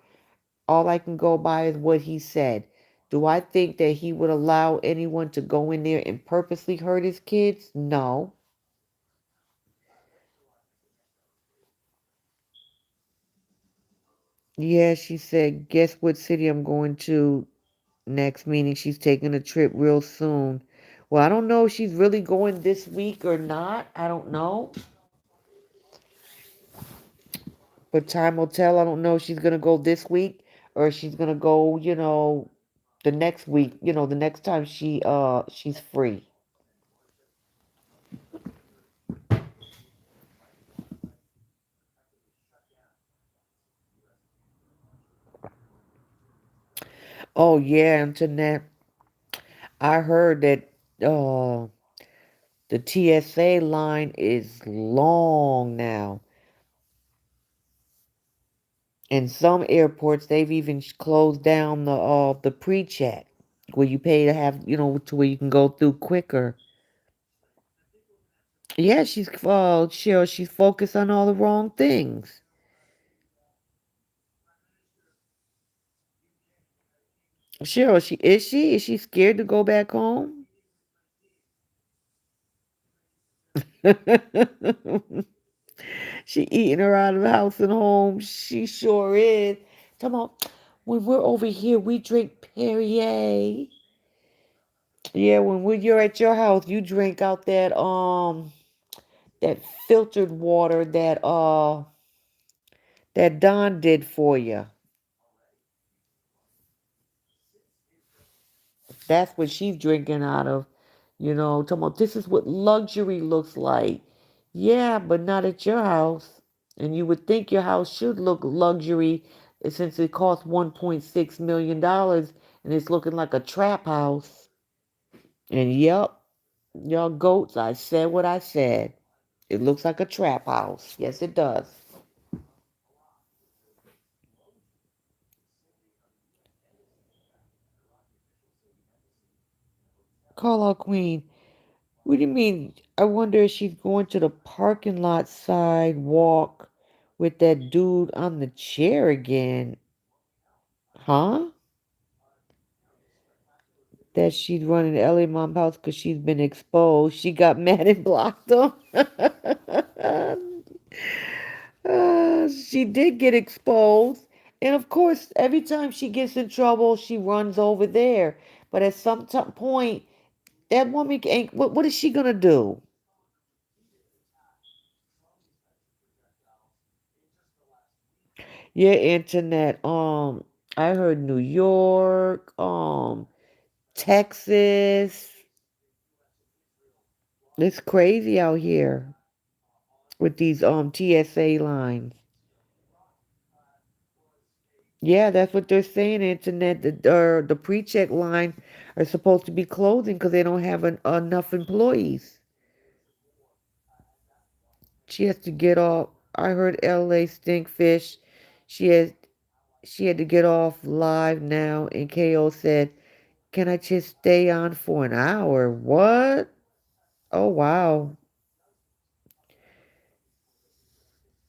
All I can go by is what he said. Do I think that he would allow anyone to go in there and purposely hurt his kids? No. Yeah, she said, guess what city I'm going to next, meaning she's taking a trip real soon. Well, I don't know if she's really going this week or not. I don't know. But time will tell. I don't know if she's going to go this week or if she's going to go, the next week, the next time she's free. Oh yeah, internet. I heard that uh the TSA line is long now. In some airports, they've even closed down the pre-check where you pay to have, to where you can go through quicker. Yeah, she's focused on all the wrong things. Cheryl, she scared to go back home? She eating her out of house and home. She sure is. Come on, when we're over here, we drink Perrier. Yeah, you're at your house, you drink out that filtered water that Don did for you. That's what she's drinking out of. Talking about this is what luxury looks like. Yeah, but not at your house. And you would think your house should look luxury since it costs $1.6 million and it's looking like a trap house. And yep, y'all goats, I said what I said. It looks like a trap house. Yes, it does. Call out Queen. What do you mean? I wonder if she's going to the parking lot sidewalk with that dude on the chair again. Huh? That she'd run in LA Mom house because she's been exposed. She got mad and blocked him. She did get exposed. And of course, every time she gets in trouble, she runs over there. But at some point, that woman ain't. What is she gonna do? Yeah, internet. I heard New York, Texas. It's crazy out here with these TSA lines. Yeah, that's what they're saying. Internet, the pre-check line are supposed to be closing because they don't have enough employees. She has to get off. I heard L.A. Stinkfish. She has she had to get off live now, and KO said, "Can I just stay on for an hour?" What? Oh wow.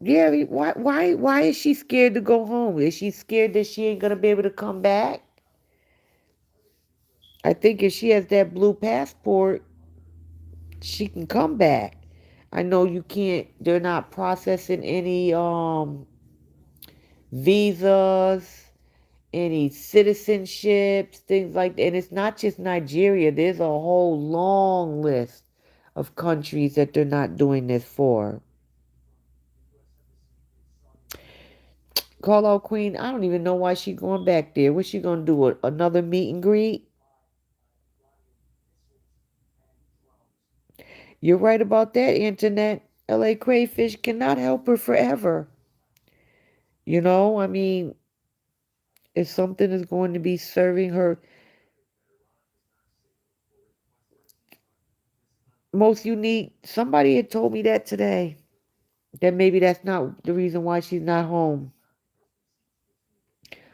Yeah. Why is she scared to go home? Is she scared that she ain't gonna be able to come back? I think if she has that blue passport, she can come back. I know you can't. They're not processing any visas, any citizenships, things like that. And it's not just Nigeria. There's a whole long list of countries that they're not doing this for. Call out Queen. I don't even know why she going back there. What's she gonna do? Another meet and greet? You're right about that, Internet. LA Crayfish cannot help her forever. I mean, if something is going to be serving her most unique, somebody had told me that today. That maybe that's not the reason why she's not home.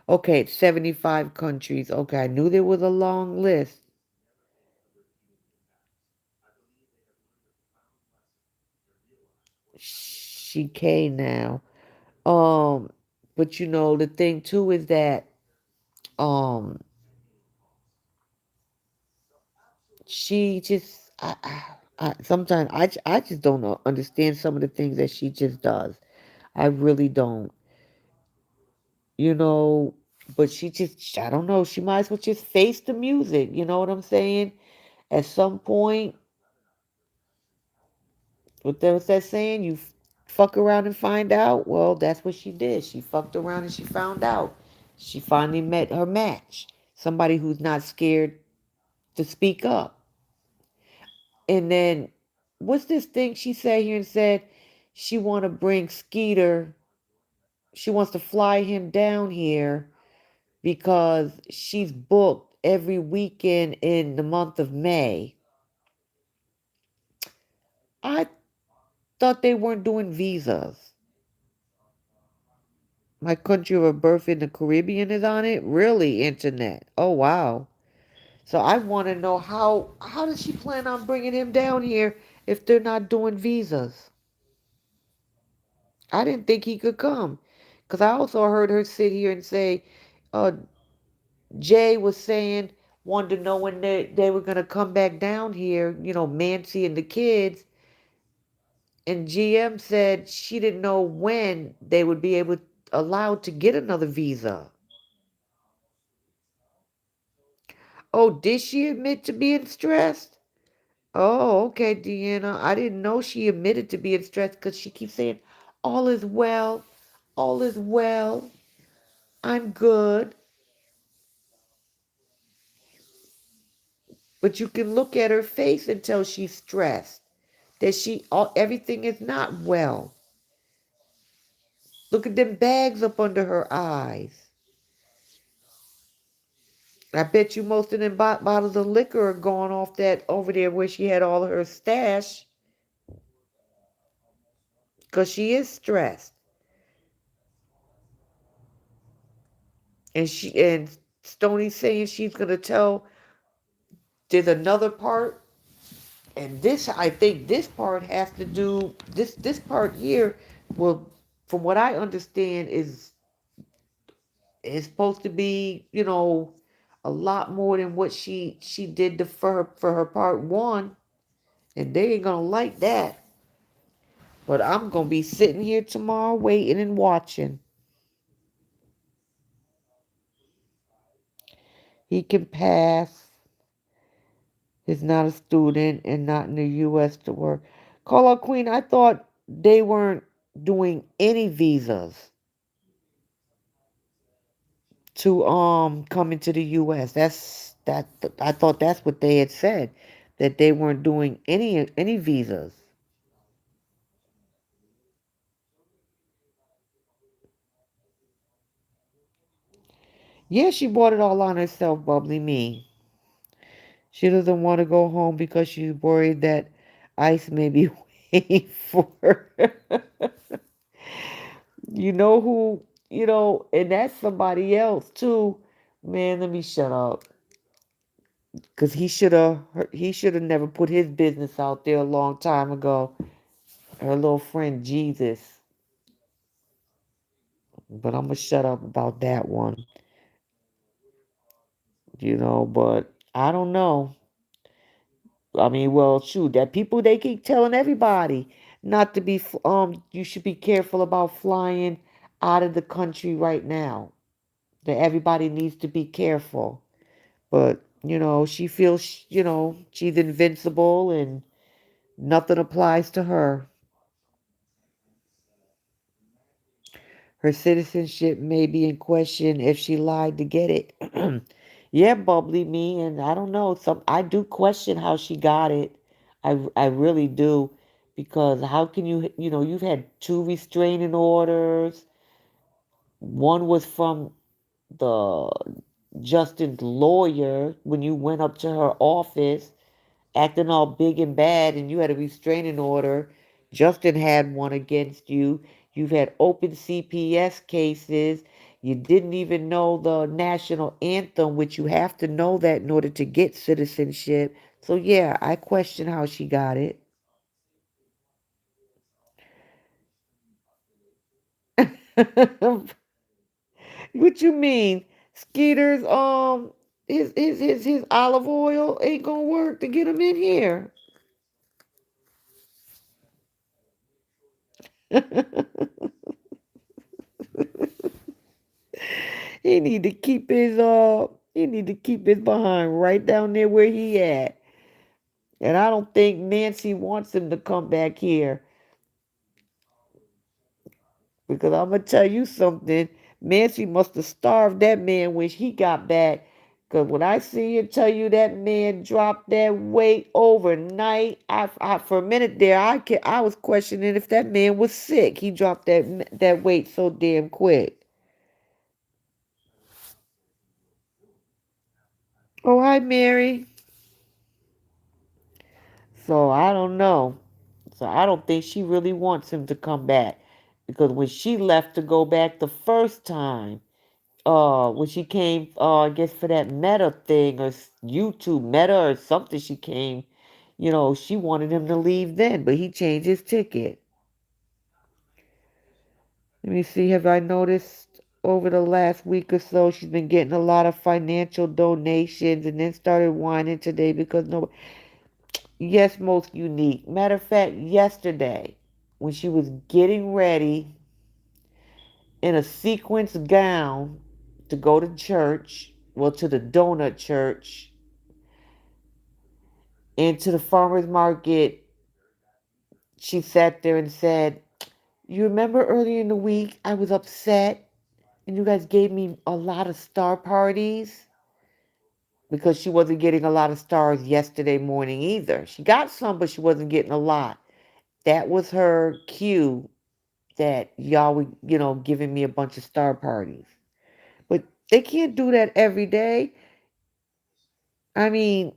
Okay, it's 75 countries. Okay, I knew there was a long list. She came now. Um, but the thing too is that um she just sometimes I just don't understand some of the things that she just does. I really don't. You know, but she just I don't know, she might as well just face the music, you know what I'm saying? At some point, what there was that saying, you fuck around and find out. Well, that's what she did. She fucked around and she found out. She finally met her match. Somebody who's not scared to speak up. And then, what's this thing she said here and said she want to bring Skeeter. She wants to fly him down here because she's booked every weekend in the month of May. I thought they weren't doing visas. My country of birth in the Caribbean is on it? Really, Internet? Oh, wow. So I want to know how does she plan on bringing him down here if they're not doing visas? I didn't think he could come. Because I also heard her sit here and say, uh, Jay was saying, wanted to know when they were going to come back down here, Mancy and the kids. And GM said she didn't know when they would be allowed to get another visa. Oh, did she admit to being stressed? Oh, okay, Deanna. I didn't know she admitted to being stressed because she keeps saying, all is well, all is well, I'm good. But you can look at her face and tell she's stressed, that everything is not well. Look at them bags up under her eyes. I bet you most of them bottles of liquor are going off that over there where she had all of her stash because she is stressed. And Stoney's saying she's gonna tell. There's another part, and I think this part has to do this part here. Well, from what I understand, is supposed to be a lot more than what she did for her part one, and they ain't gonna like that. But I'm gonna be sitting here tomorrow waiting and watching. He can pass. He's not a student and not in the U.S. to work. Call out Queen. I thought they weren't doing any visas to come into the U.S. I thought that's what they had said, that they weren't doing any visas. Yeah, she bought it all on herself, bubbly me. She doesn't want to go home because she's worried that ICE may be waiting for her. You know who, and that's somebody else too. Man, let me shut up. Cause he should have never put his business out there a long time ago. Her little friend Jesus. But I'm gonna shut up about that one. But I don't know. I mean, well, shoot, that people they keep telling everybody not to be. You should be careful about flying out of the country right now. That everybody needs to be careful. But she feels she's invincible and nothing applies to her. Her citizenship may be in question if she lied to get it. Yeah, bubbly me, and I don't know. I do question how she got it. I really do, because how can you've had two restraining orders. One was from the Justin's lawyer when you went up to her office acting all big and bad, and you had a restraining order. Justin had one against you. You've had open CPS cases. You didn't even know the national anthem, which you have to know that in order to get citizenship. So, yeah, I question how she got it. What you mean? Skeeter's his olive oil ain't gonna work to get him in here. He need to keep his behind right down there where he at. And I don't think Nancy wants him to come back here, because I'm gonna tell you something. Nancy must have starved that man when he got back. Cause when I see you tell you that man dropped that weight overnight, for a minute there I was questioning if that man was sick. He dropped that weight so damn quick. Oh, hi Mary. So I don't know. So I don't think she really wants him to come back, because when she left to go back the first time, when she came, I guess for that Meta thing or YouTube Meta or something, she came. She wanted him to leave then, but he changed his ticket. Let me see. Have I noticed over the last week or so she's been getting a lot of financial donations, and then started whining today because no. Yes, most unique. Matter of fact, yesterday when she was getting ready in a sequins gown to go to church, well, to the donut church, and to the farmer's market, she sat there and said, "You remember earlier in the week I was upset and you guys gave me a lot of star parties?" Because she wasn't getting a lot of stars yesterday morning either. She got some, but she wasn't getting a lot. That was her cue that y'all were, giving me a bunch of star parties. But they can't do that every day. I mean,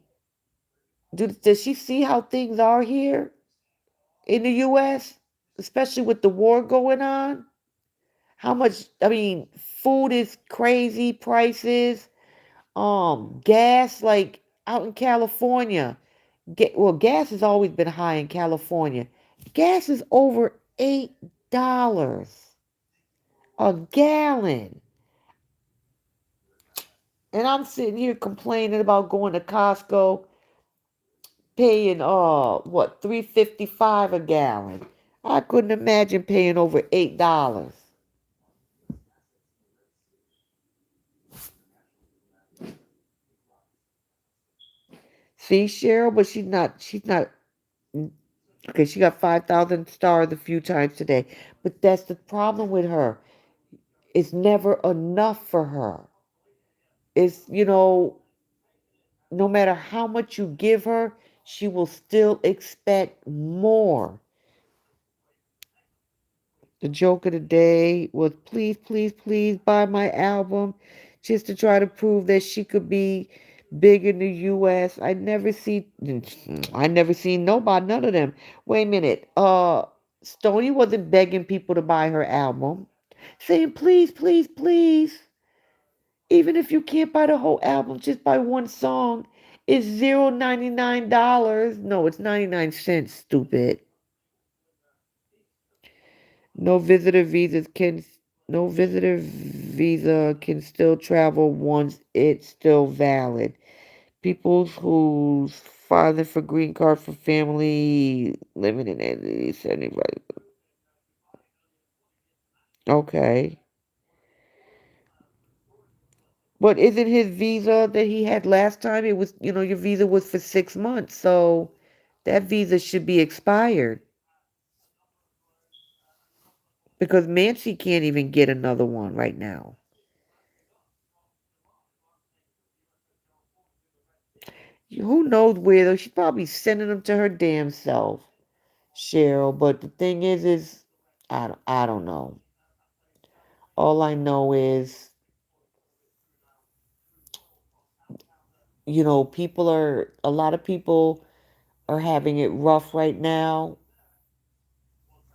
does she see how things are here in the U.S., especially with the war going on? How much? I mean, food is crazy prices. Gas, like out in California. Well, gas has always been high in California. Gas is over $8 a gallon. And I'm sitting here complaining about going to Costco, paying what, 3.55 a gallon. I couldn't imagine paying over $8. See, Cheryl, but she's not okay, she got 5,000 stars a few times today. But that's the problem with her. It's never enough for her. It's, no matter how much you give her, she will still expect more. The joke of the day was, please, please, please buy my album. just to try to prove that she could be big in the U.S. I never seen nobody, none of them. Wait a minute. Stoney wasn't begging people to buy her album, saying please, please, please. Even if you can't buy the whole album, just buy one song. It's $0.99. No, it's 99 cents. Stupid. No visitor visas can. No visitor visa can still travel once it's still valid. People who's filing for green card for family living in entities. Anybody? Okay. But isn't his visa that he had last time? It was, your visa was for 6 months, so that visa should be expired because Mancy can't even get another one right now. Who knows where though? She's probably sending them to her damn self, Cheryl. But the thing is I don't know. All I know is, a lot of people are having it rough right now.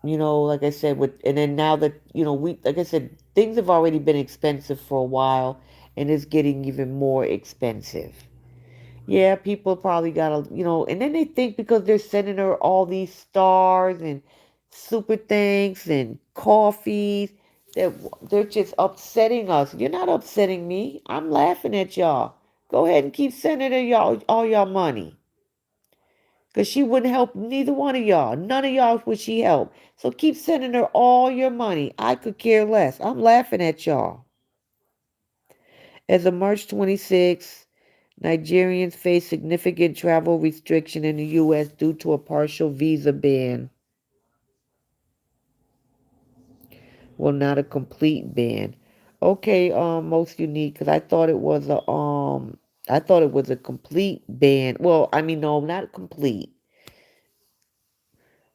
Like I said, and then now that, like I said, things have already been expensive for a while and it's getting even more expensive. Yeah, people probably gotta, and then they think because they're sending her all these stars and super thanks and coffees, that they're just upsetting us. You're not upsetting me. I'm laughing at y'all. Go ahead and keep sending her y'all all y'all money. Because she wouldn't help neither one of y'all. None of y'all would she help. So keep sending her all your money. I could care less. I'm laughing at y'all. As of March 26th, Nigerians face significant travel restriction in the U.S. due to a partial visa ban. Well, not a complete ban. Okay, most unique, because I thought it was a complete ban. Well, I mean, no, not complete.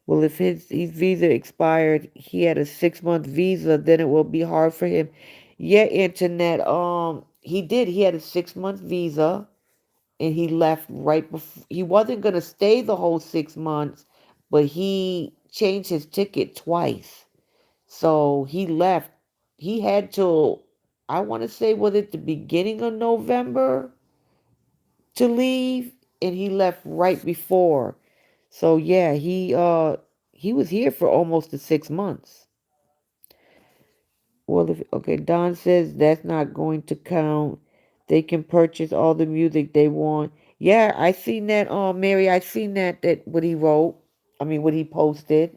Well, if his visa expired, he had a 6 month visa, then it will be hard for him. Yeah, internet. He did. He had a 6 month visa, and he left right before. He wasn't gonna stay the whole 6 months, but he changed his ticket twice, so he left. He had till, I want to say, was it the beginning of November to leave, and he left right before. So yeah, he was here for almost the 6 months. Well, if okay, Don says that's not going to count. They can purchase all the music they want. Yeah, I seen that. Mary, I seen that what he wrote. I mean, what he posted.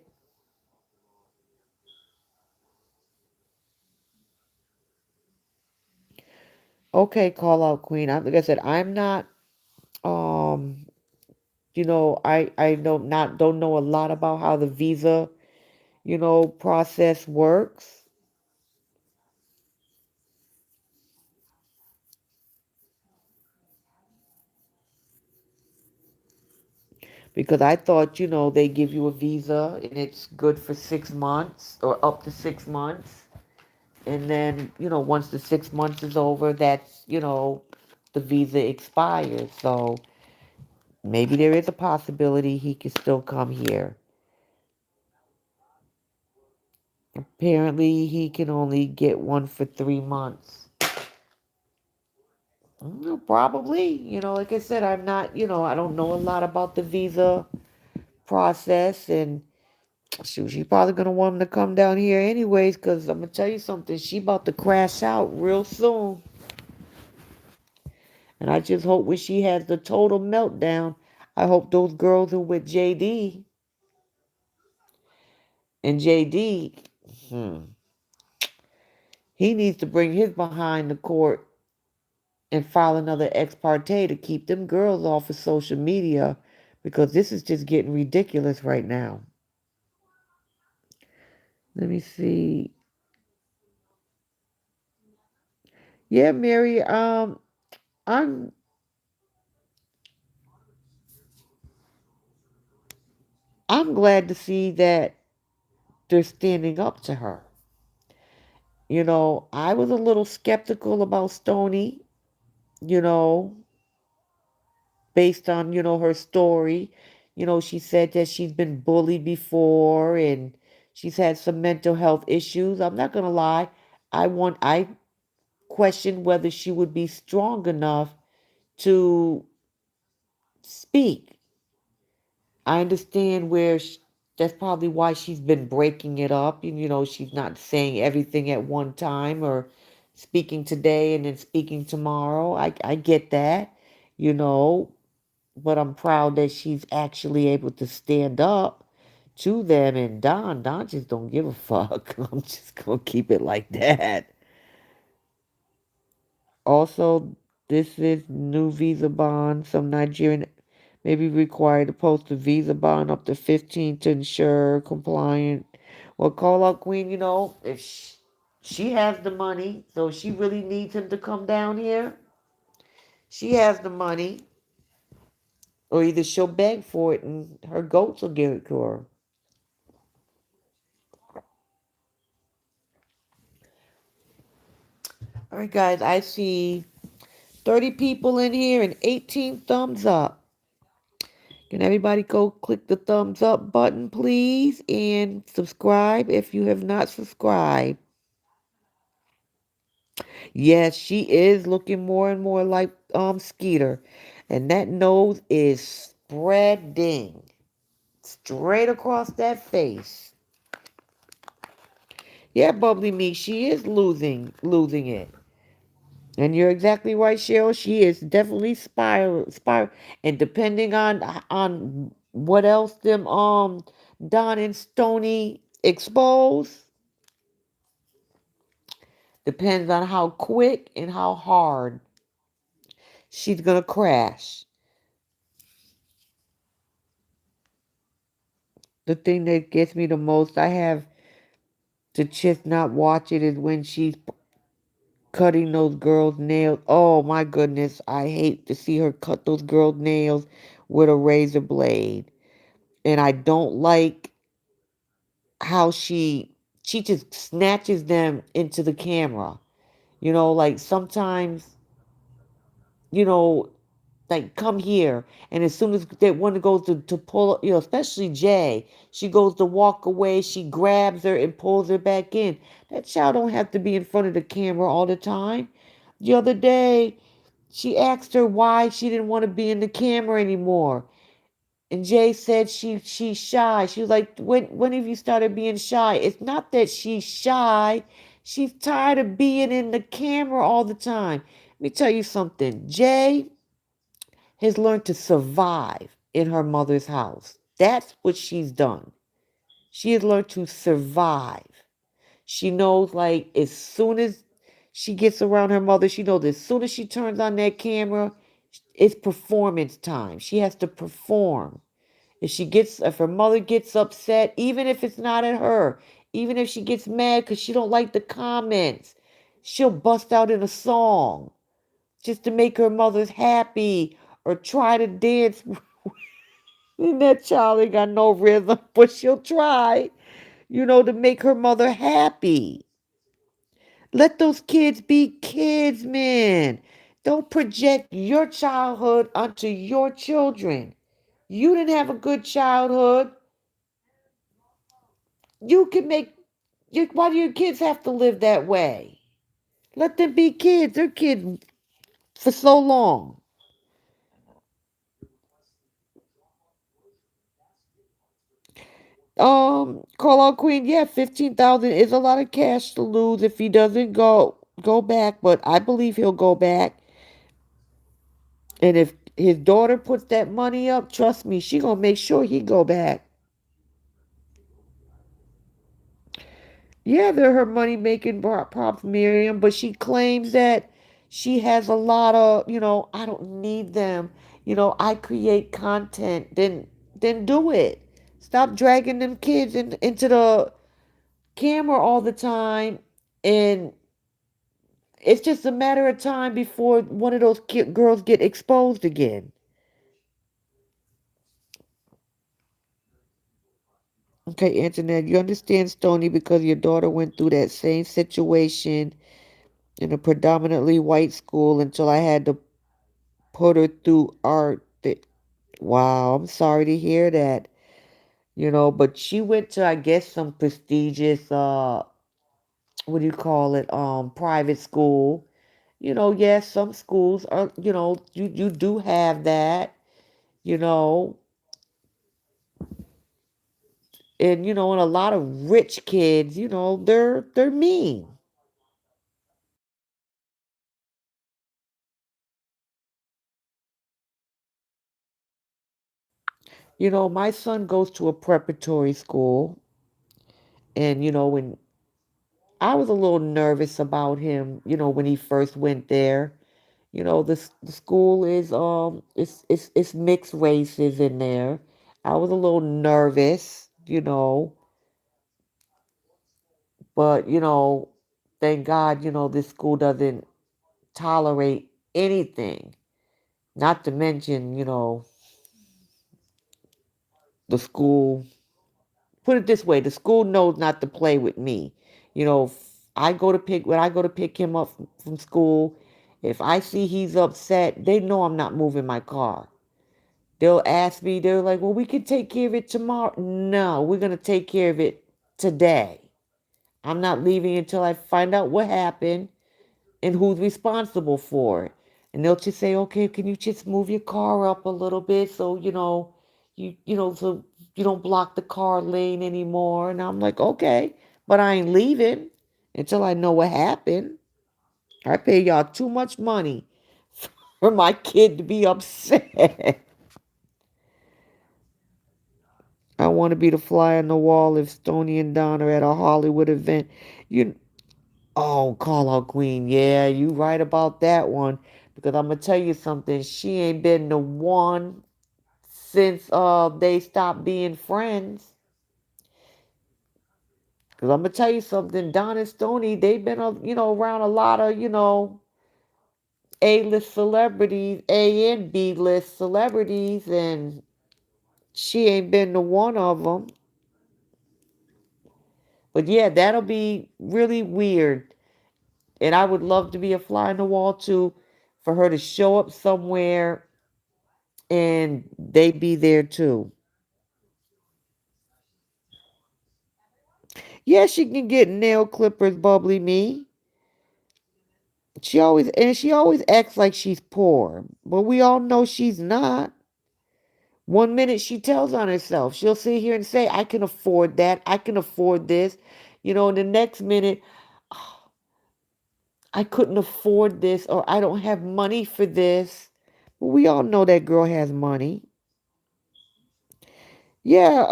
Okay, call out Queen. Like I said, I'm not. Um, I don't know a lot about how the visa process works. Because I thought, they give you a visa and it's good for 6 months or up to 6 months. And then, once the 6 months is over, the visa expires. So maybe there is a possibility he can still come here. Apparently, he can only get one for 3 months. Probably. Like I said, I'm not, I don't know a lot about the visa process. And shoot, she probably gonna want him to come down here anyways, because I'm gonna tell you something, she about to crash out real soon. And I just hope when she has the total meltdown, I hope those girls are with JD. And JD, hmm, he needs to bring his behind the court and file another ex parte to keep them girls off of social media, because this is just getting ridiculous right now. Let me see. Yeah, Mary, I'm I'm glad to see that they're standing up to her. I was a little skeptical about Stony, you know, based on, her story. She said that she's been bullied before and she's had some mental health issues. I'm not going to lie. I question whether she would be strong enough to speak. I understand that's probably why she's been breaking it up. And, she's not saying everything at one time or speaking today and then speaking tomorrow. I get that, you know, but I'm proud that she's actually able to stand up to them. And Don just don't give a fuck. I'm just going to keep it like that. Also, this is new visa bond. Some Nigerian may be required to post a visa bond up to 15 to ensure compliant. Well, call out Queen, if she has the money, so she really needs him to come down here. She has the money, or either she'll beg for it and her goats will give it to her. All right, guys, I see 30 people in here and 18 thumbs up. Can everybody go click the thumbs up button, please? And subscribe if you have not subscribed. Yes, she is looking more and more like Skeeter. And that nose is spreading straight across that face. Yeah, Bubbly Me, she is losing it. And you're exactly right, Cheryl. She is definitely spiral. And depending on what else them Don and Stony expose, depends on how quick and how hard she's gonna crash. The thing that gets me the most, I have to just not watch it, is when she's cutting those girls' nails. Oh my goodness, I hate to see her cut those girls' nails with a razor blade. And I don't like how she just snatches them into the camera. Like sometimes, you know, like come here, and as soon as they one goes to pull, especially Jay, she goes to walk away, she grabs her and pulls her back in. That child don't have to be in front of the camera all the time. The other day, she asked her why she didn't want to be in the camera anymore. And Jay said she's shy. She was like, when have you started being shy? It's not that she's shy. She's tired of being in the camera all the time. Let me tell you something. Jay has learned to survive in her mother's house. That's what she's done. She has learned to survive. She knows, like, as soon as she gets around her mother, she knows as soon as she turns on that camera, it's performance time. She has to perform. If her mother gets upset, even if it's not at her, even if she gets mad because she don't like the comments, she'll bust out in a song just to make her mother happy or try to dance. And that child ain't got no rhythm, but she'll try, to make her mother happy. Let those kids be kids, man. Don't project your childhood onto your children. You didn't have a good childhood. You can make why do your kids have to live that way? Let them be kids. They're kids for so long. Call out Queen. Yeah, 15,000 is a lot of cash to lose if he doesn't go back. But I believe he'll go back. And if his daughter puts that money up, trust me, she gonna make sure he go back. Yeah, they're her money making props, Miriam, but she claims that she has a lot of, I don't need them. I create content. Then do it. Stop dragging them kids into the camera all the time, and it's just a matter of time before one of those girls get exposed again. Okay, Antoinette, you understand, Stony, because your daughter went through that same situation in a predominantly white school until I had to put her through art. Wow, I'm sorry to hear that. But she went to, I guess, some prestigious, what do you call it, private school. Yes, some schools are, you do have that, you know, and a lot of rich kids, they're mean. My son goes to a preparatory school, and when I was a little nervous about him, when he first went there. The school is it's mixed races in there. I was a little nervous, but thank God, this school doesn't tolerate anything. Not to mention, the school, put it this way, the school knows not to play with me. When I go to pick him up from school, if I see he's upset, they know I'm not moving my car. They'll ask me, they're like, well, we can take care of it tomorrow. No, we're going to take care of it today. I'm not leaving until I find out what happened and who's responsible for it. And they'll just say, okay, can you just move your car up a little bit so, so you don't block the car lane anymore. And I'm like, okay, but I ain't leaving until I know what happened. I pay y'all too much money for my kid to be upset. I want to be the fly on the wall if Stoney and Don are at a Hollywood event. You, oh, call out Queen. Yeah, you right about that one. Because I'm gonna tell you something. She ain't been the one since they stopped being friends. Because I'm gonna tell you something. Don and Stoney, they've been around a lot of A-list celebrities, A and B-list celebrities, and she ain't been the one of them. But yeah, that'll be really weird. And I would love to be a fly on the wall too, for her to show up somewhere and they be there too. Yeah, she can get nail clippers, bubbly me. She always acts like she's poor, but we all know she's not. One minute she tells on herself. She'll sit here and say, I can afford that. I can afford this. And the next minute, I couldn't afford this or I don't have money for this. But we all know that girl has money. Yeah,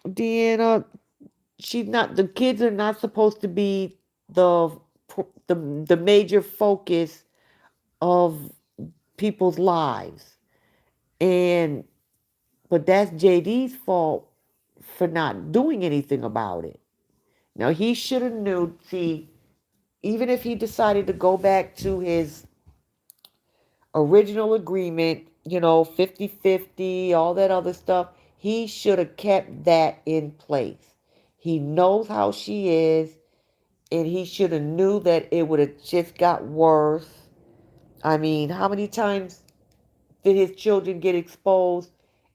Deanna, she's not. The kids are not supposed to be the the major focus of people's lives, and but that's JD's fault for not doing anything about it. Now he should have knew. See, even if he decided to go back to his original agreement, 50-50, all that other stuff, he should have kept that in place. He knows how she is, and he should have knew that it would have just got worse. I mean, how many times did his children get exposed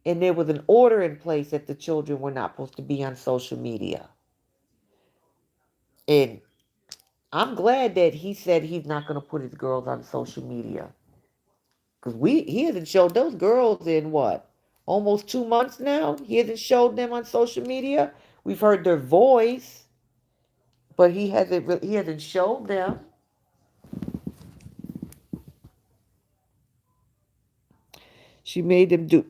and there was an order in place that the children were not supposed to be on social media? And I'm glad that he said he's not going to put his girls on social media. Because he hasn't showed those girls in what? Almost 2 months now? He hasn't showed them on social media. We've heard their voice, but he hasn't showed them. She made them do.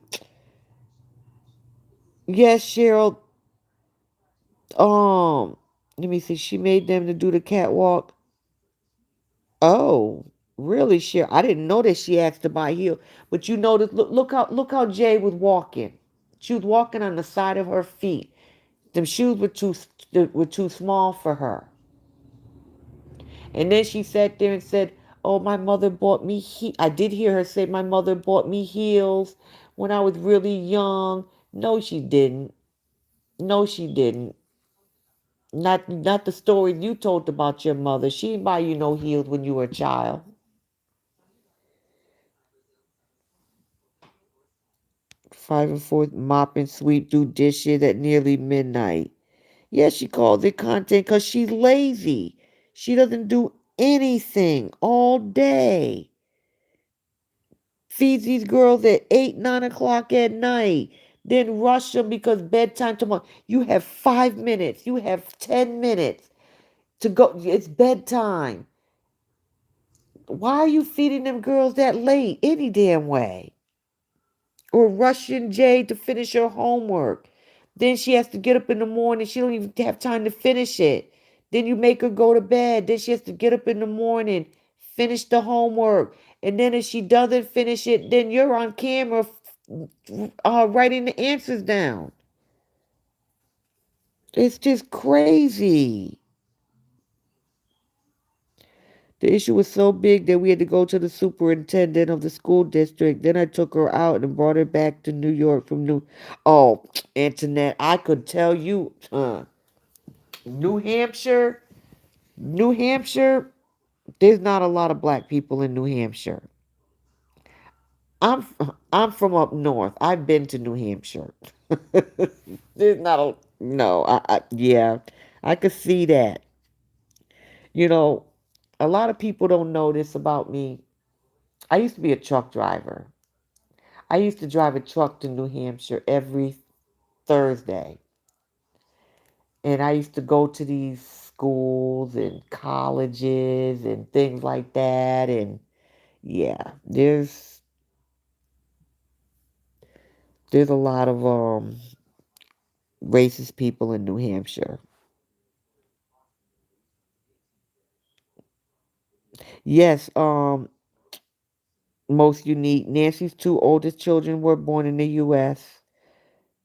Yes, Cheryl. Let me see. She made them to do the catwalk. Oh, really, Cheryl? I didn't know that she asked to buy heel. But you notice, look how Jay was walking. She was walking on the side of her feet. Them shoes were too small for her. And then she sat there and said, "Oh, my mother bought me I did hear her say my mother bought me heels when I was really young." No, she didn't. No, she didn't. Not the story you told about your mother. She didn't buy you no heels when you were a child. 5 and 4, mop and sweep, do dishes at nearly midnight. Yeah, she calls it content because she's lazy. She doesn't do anything all day. Feeds these girls at 8, 9 o'clock at night. Then rush them because bedtime tomorrow. You have 5 minutes. You have 10 minutes to go. It's bedtime. Why are you feeding them girls that late any damn way? Or rushing Jay to finish her homework. Then she has to get up in the morning. She don't even have time to finish it. Then you make her go to bed. Then she has to get up in the morning, finish the homework. And then if she doesn't finish it, then you're on camera writing the answers down. It's just crazy. The issue was so big that we had to go to the superintendent of the school district. Then I took her out and brought her back to New York from New. Oh, Antoinette, I could tell you, New Hampshire, New Hampshire. There's not a lot of black people in New Hampshire. I'm I'm from up north. I've been to New Hampshire. There's not a no. Yeah, I could see that. You know, a lot of people don't know this about me. I used to be a truck driver. I used to drive a truck to New Hampshire every Thursday. And I used to go to these schools and colleges and things like that. And yeah, there's a lot of racist people in New Hampshire. Yes, most unique. Nancy's two oldest children were born in the US.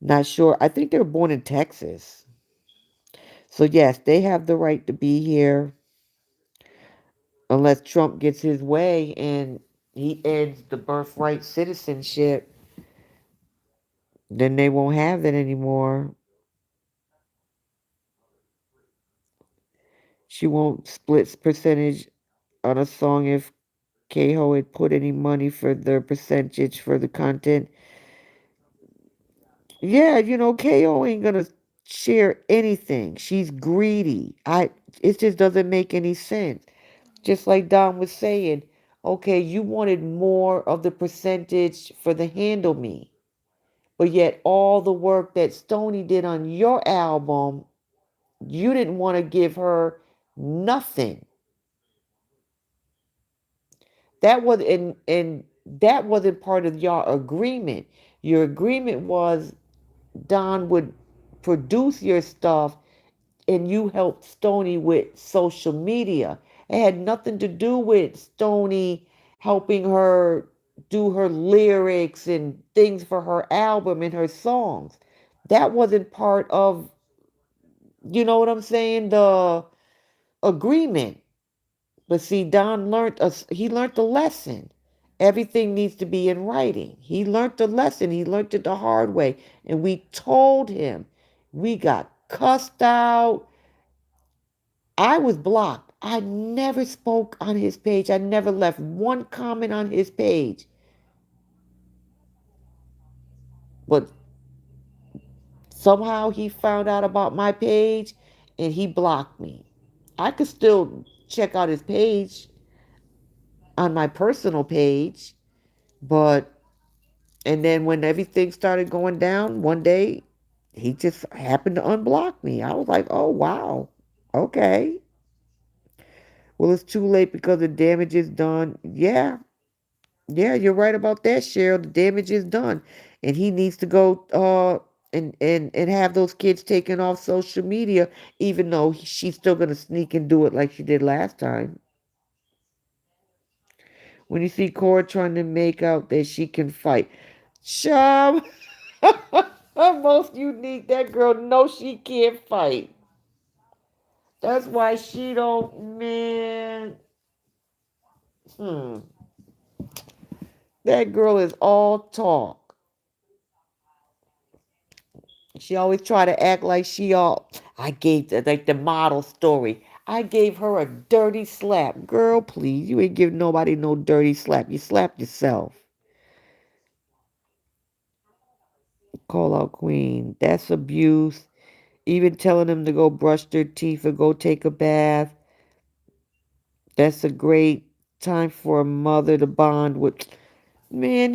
Not sure. I think they were born in Texas. So yes, they have the right to be here unless Trump gets his way and he ends the birthright citizenship, then they won't have that anymore. She won't split percentage on a song if Keho had put any money for the percentage for the content. Yeah, Ko ain't gonna share anything. She's greedy. It just doesn't make any sense. Just like Don was saying, okay, you wanted more of the percentage for the Handle Me. But yet, all the work that Stoney did on your album, you didn't want to give her nothing. That was and that wasn't part of your agreement. Your agreement was Don would produce your stuff and you helped Stoney with social media. It had nothing to do with Stoney helping her do her lyrics and things for her album and her songs. That wasn't part of, you know what I'm saying, the agreement. But see, Don he learned the lesson. Everything needs to be in writing. He learned the lesson. He learned it the hard way. And we told him. We got cussed out. I was blocked. I never spoke on his page. I never left one comment on his page. But somehow he found out about my page and he blocked me. I could still check out his page on my personal page, but and then when everything started going down one day, he just happened to unblock me. I was like, oh, wow. Okay. Well, it's too late because the damage is done. Yeah. Yeah, you're right about that, Cheryl. The damage is done. And he needs to go and have those kids taken off social media, even though she's still going to sneak and do it like she did last time. When you see Cora trying to make out that she can fight. Sham, most unique. That girl knows she can't fight. That's why she don't, man. Hmm. That girl is all talk. She always try to act like she all. I gave like the model story. I gave her a dirty slap. Girl, please, you ain't give nobody no dirty slap. You slapped yourself. Call out queen. That's abuse. Even telling them to go brush their teeth or go take a bath. That's a great time for a mother to bond with. Man,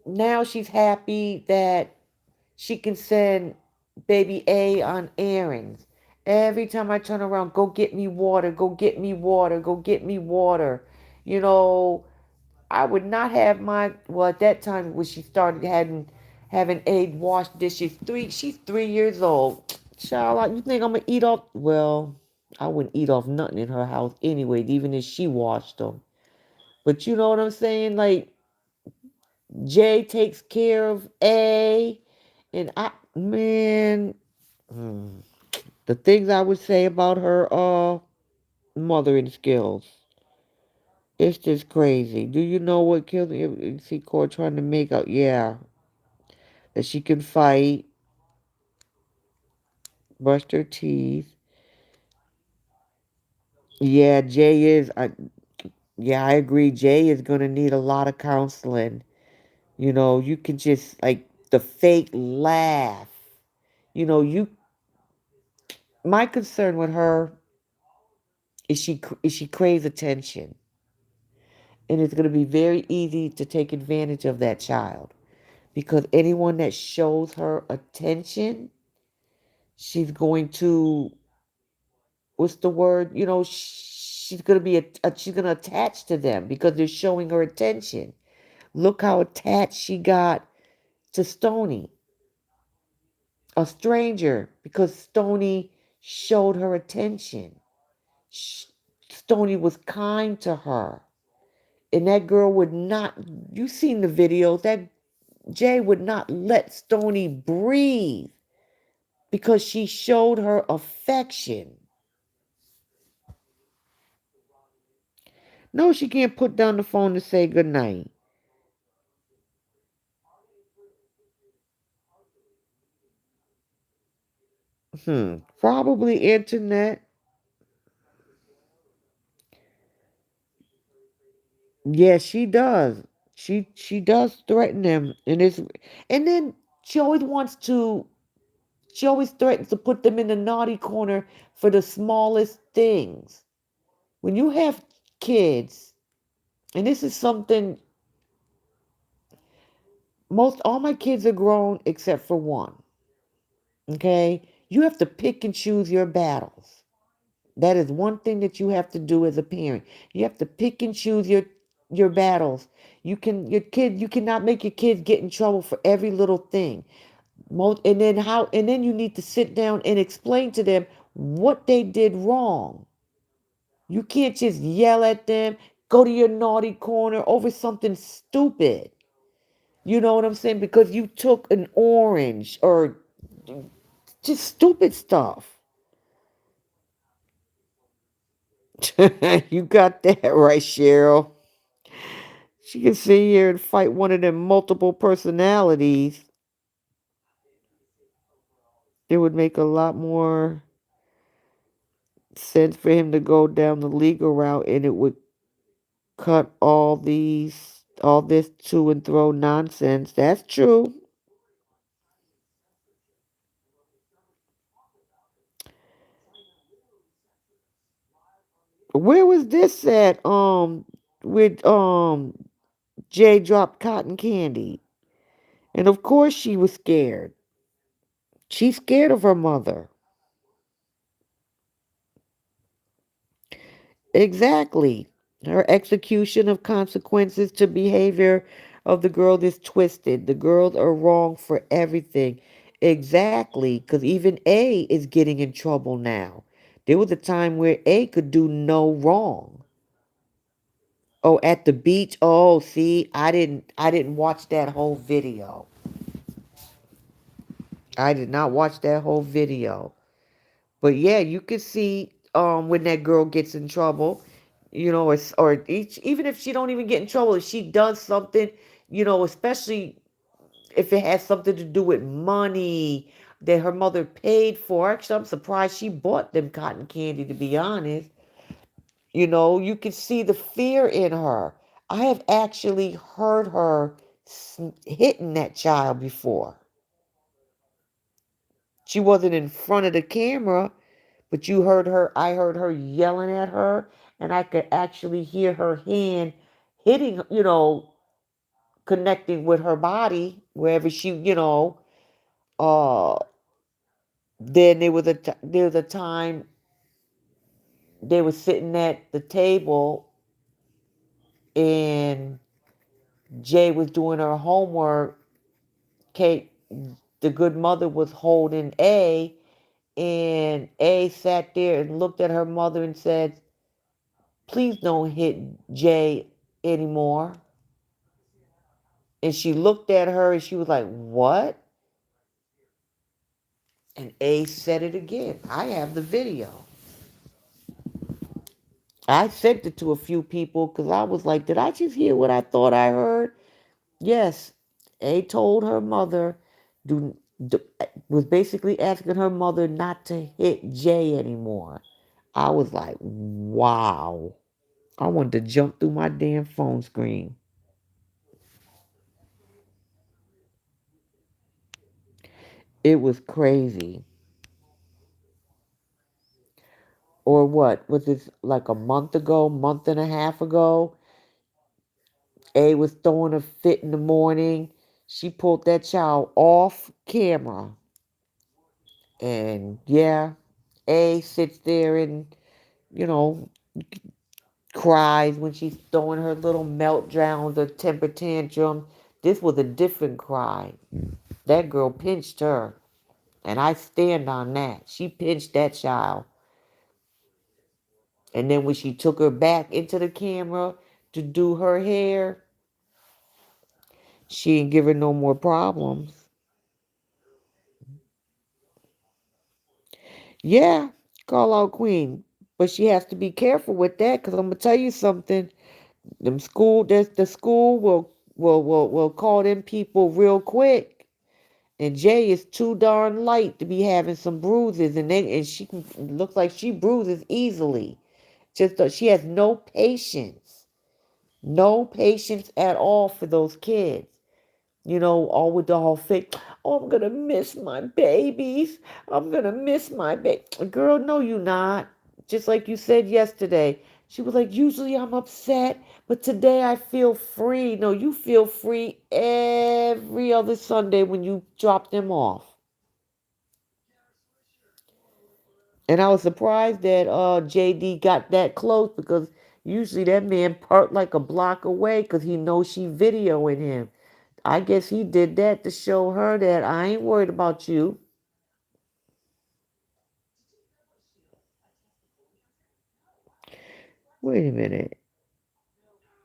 now she's happy that she can send baby A on errands. Every time I turn around, go get me water, go get me water, go get me water. You know, I would not have my, well, at that time when she started having A wash dishes. She's 3 years old. Child, you think I'm gonna eat off? Well, I wouldn't eat off nothing in her house anyway, even if she washed them. But you know what I'm saying? Like, Jay takes care of A, and man, mm, the things I would say about her mothering skills, it's just crazy. Do you know what killed me? See, Core trying to make out, yeah, that she can fight, brush her teeth. Yeah, yeah, I agree. Jay is gonna need a lot of counseling. You can just like the fake laugh. You know, you. My concern with her is she craves attention, and it's gonna be very easy to take advantage of that child because anyone that shows her attention, she's going to, what's the word? She's gonna she's gonna attach to them because they're showing her attention. Look how attached she got to Stony, a stranger, because Stony showed her attention. Sh- Stony was kind to her. And that girl would not, you seen the video, that Jay would not let Stony breathe because she showed her affection. No, she can't put down the phone to say goodnight. Probably internet. Yes, she does. She does threaten them, and then she always wants to. She always threatens to put them in the naughty corner for the smallest things. When you have kids, and this is something, most all my kids are grown except for one. Okay, you have to pick and choose your battles. That is one thing that you have to do as a parent. You have to pick and choose your battles. You cannot make your kids get in trouble for every little thing. And then you need to sit down and explain to them what they did wrong. You can't just yell at them, go to your naughty corner over something stupid. You know what I'm saying? Because you took an orange or just stupid stuff. You got that right, Cheryl. She can sit here and fight one of them multiple personalities. It would make a lot more sense for him to go down the legal route, and it would cut all this to and throw nonsense. That's true. Where was this at? With Jay dropped cotton candy. And of course she was scared. She's scared of her mother. Exactly. Her execution of consequences to behavior of the girl is twisted. The girls are wrong for everything. Exactly. Because even A is getting in trouble now. There was a time where A could do no wrong. Oh, at the beach. Oh, see, I didn't watch that whole video. I did not watch that whole video. But yeah, you can see when that girl gets in trouble, or even if she don't even get in trouble, if she does something, especially if it has something to do with money that her mother paid for. Actually, I'm surprised she bought them cotton candy, to be honest. You could see the fear in her. I have actually heard her hitting that child before. She wasn't in front of the camera, but I heard her yelling at her, and I could actually hear her hand hitting, connecting with her body wherever uh then there was a time they were sitting at the table, and Jay was doing her homework. Kate, the good mother, was holding A, and A sat there and looked at her mother and said, "Please don't hit Jay anymore." And she looked at her and she was like, "What?" And A said it again. I have the video. I sent it to a few people because I was like, did I just hear what I thought I heard? Yes. A told her mother, do, do was basically asking her mother not to hit Jay anymore. I was like, wow. I wanted to jump through my damn phone screen. It was crazy. Or what? Was this like a month ago, month and a half ago? A was throwing a fit in the morning. She pulled that child off camera. And yeah, A sits there and, you know, cries when she's throwing her little meltdowns or temper tantrum. This was a different cry. That girl pinched her. And I stand on that. She pinched that child. And then when she took her back into the camera to do her hair, she didn't give her no more problems. Yeah, call out Queen. But she has to be careful with that because I'm going to tell you something. The school will call them people real quick. And Jay is too darn light to be having some bruises, and she looks like she bruises easily. She has no patience at all for those kids. All with the whole fake. Oh, I'm gonna miss my babies. I'm gonna miss my baby. Girl, no, you not. Just like you said yesterday. She was like, usually I'm upset, but today I feel free. No, you feel free every other Sunday when you drop them off. And I was surprised that JD got that close because usually that man parked like a block away because he knows she videoing him. I guess he did that to show her that I ain't worried about you. Wait a minute.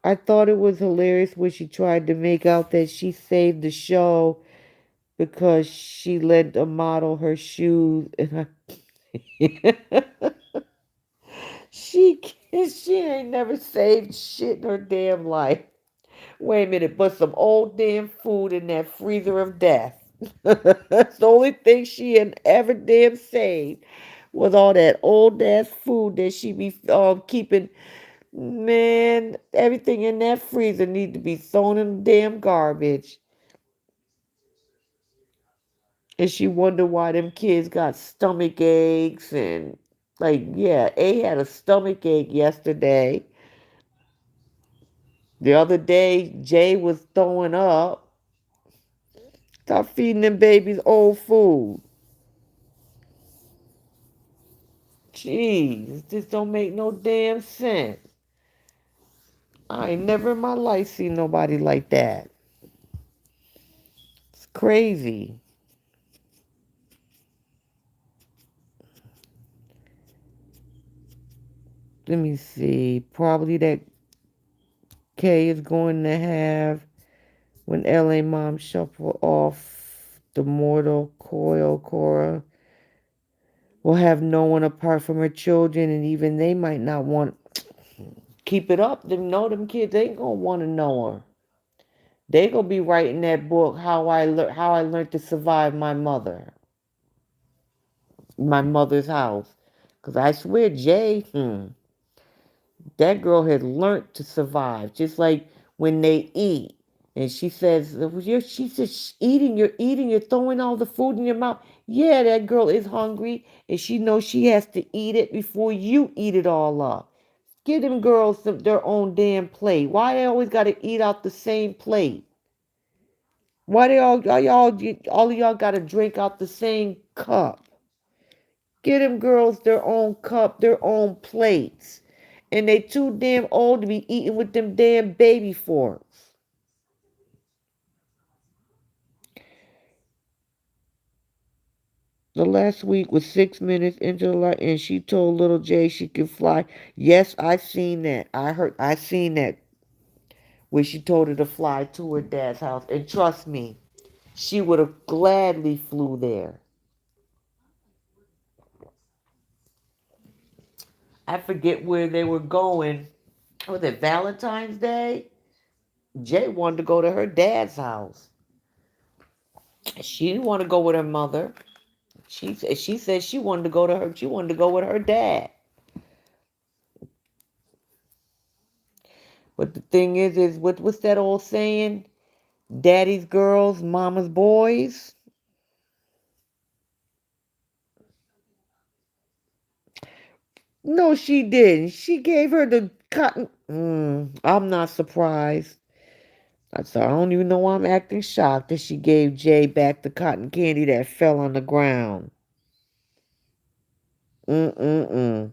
I thought it was hilarious when she tried to make out that she saved the show because she lent a model her shoes and she she ain't never saved shit in her damn life. Wait a minute, but some old damn food in that freezer of death. That's the only thing she had ever damn saved was all that old ass food that she be keeping. Man, everything in that freezer need to be thrown in the damn garbage. And she wonder why them kids got stomach aches and like, yeah, A had a stomach ache yesterday. The other day, Jay was throwing up. Stop feeding them babies old food. Jeez, this don't make no damn sense. I ain't never in my life seen nobody like that. It's crazy. Let me see. Probably that Kay is going to have when LA Mom shuffle off the mortal coil. Cora will have no one apart from her children, and even they might not want keep it up. Them kids ain't gonna want to know her. They gonna be writing that book how I learned to survive my mother's house. Cause I swear, Jay, that girl had learned to survive. Just like when they eat, and she says, she says, eating, you're eating, you're throwing all the food in your mouth. Yeah, that girl is hungry, and she knows she has to eat it before you eat it all up. Give them girls their own damn plate. Why they always got to eat out the same plate? Why they all of y'all got to drink out the same cup? Get them girls their own cup, their own plates. And they too damn old to be eating with them damn baby forks. The last week was 6 minutes into the light, and she told little Jay she could fly. Yes, I seen that. I seen that where she told her to fly to her dad's house. And trust me, she would have gladly flew there. I forget where they were going. Was it Valentine's Day? Jay wanted to go to her dad's house. She didn't want to go with her mother. She said she wanted to go to her. She wanted to go with her dad. But the thing is what's that old saying? Daddy's girls, mama's boys. No, she didn't. She gave her the cotton. I'm not surprised. I don't even know why I'm acting shocked that she gave Jay back the cotton candy that fell on the ground. Mm-mm-mm.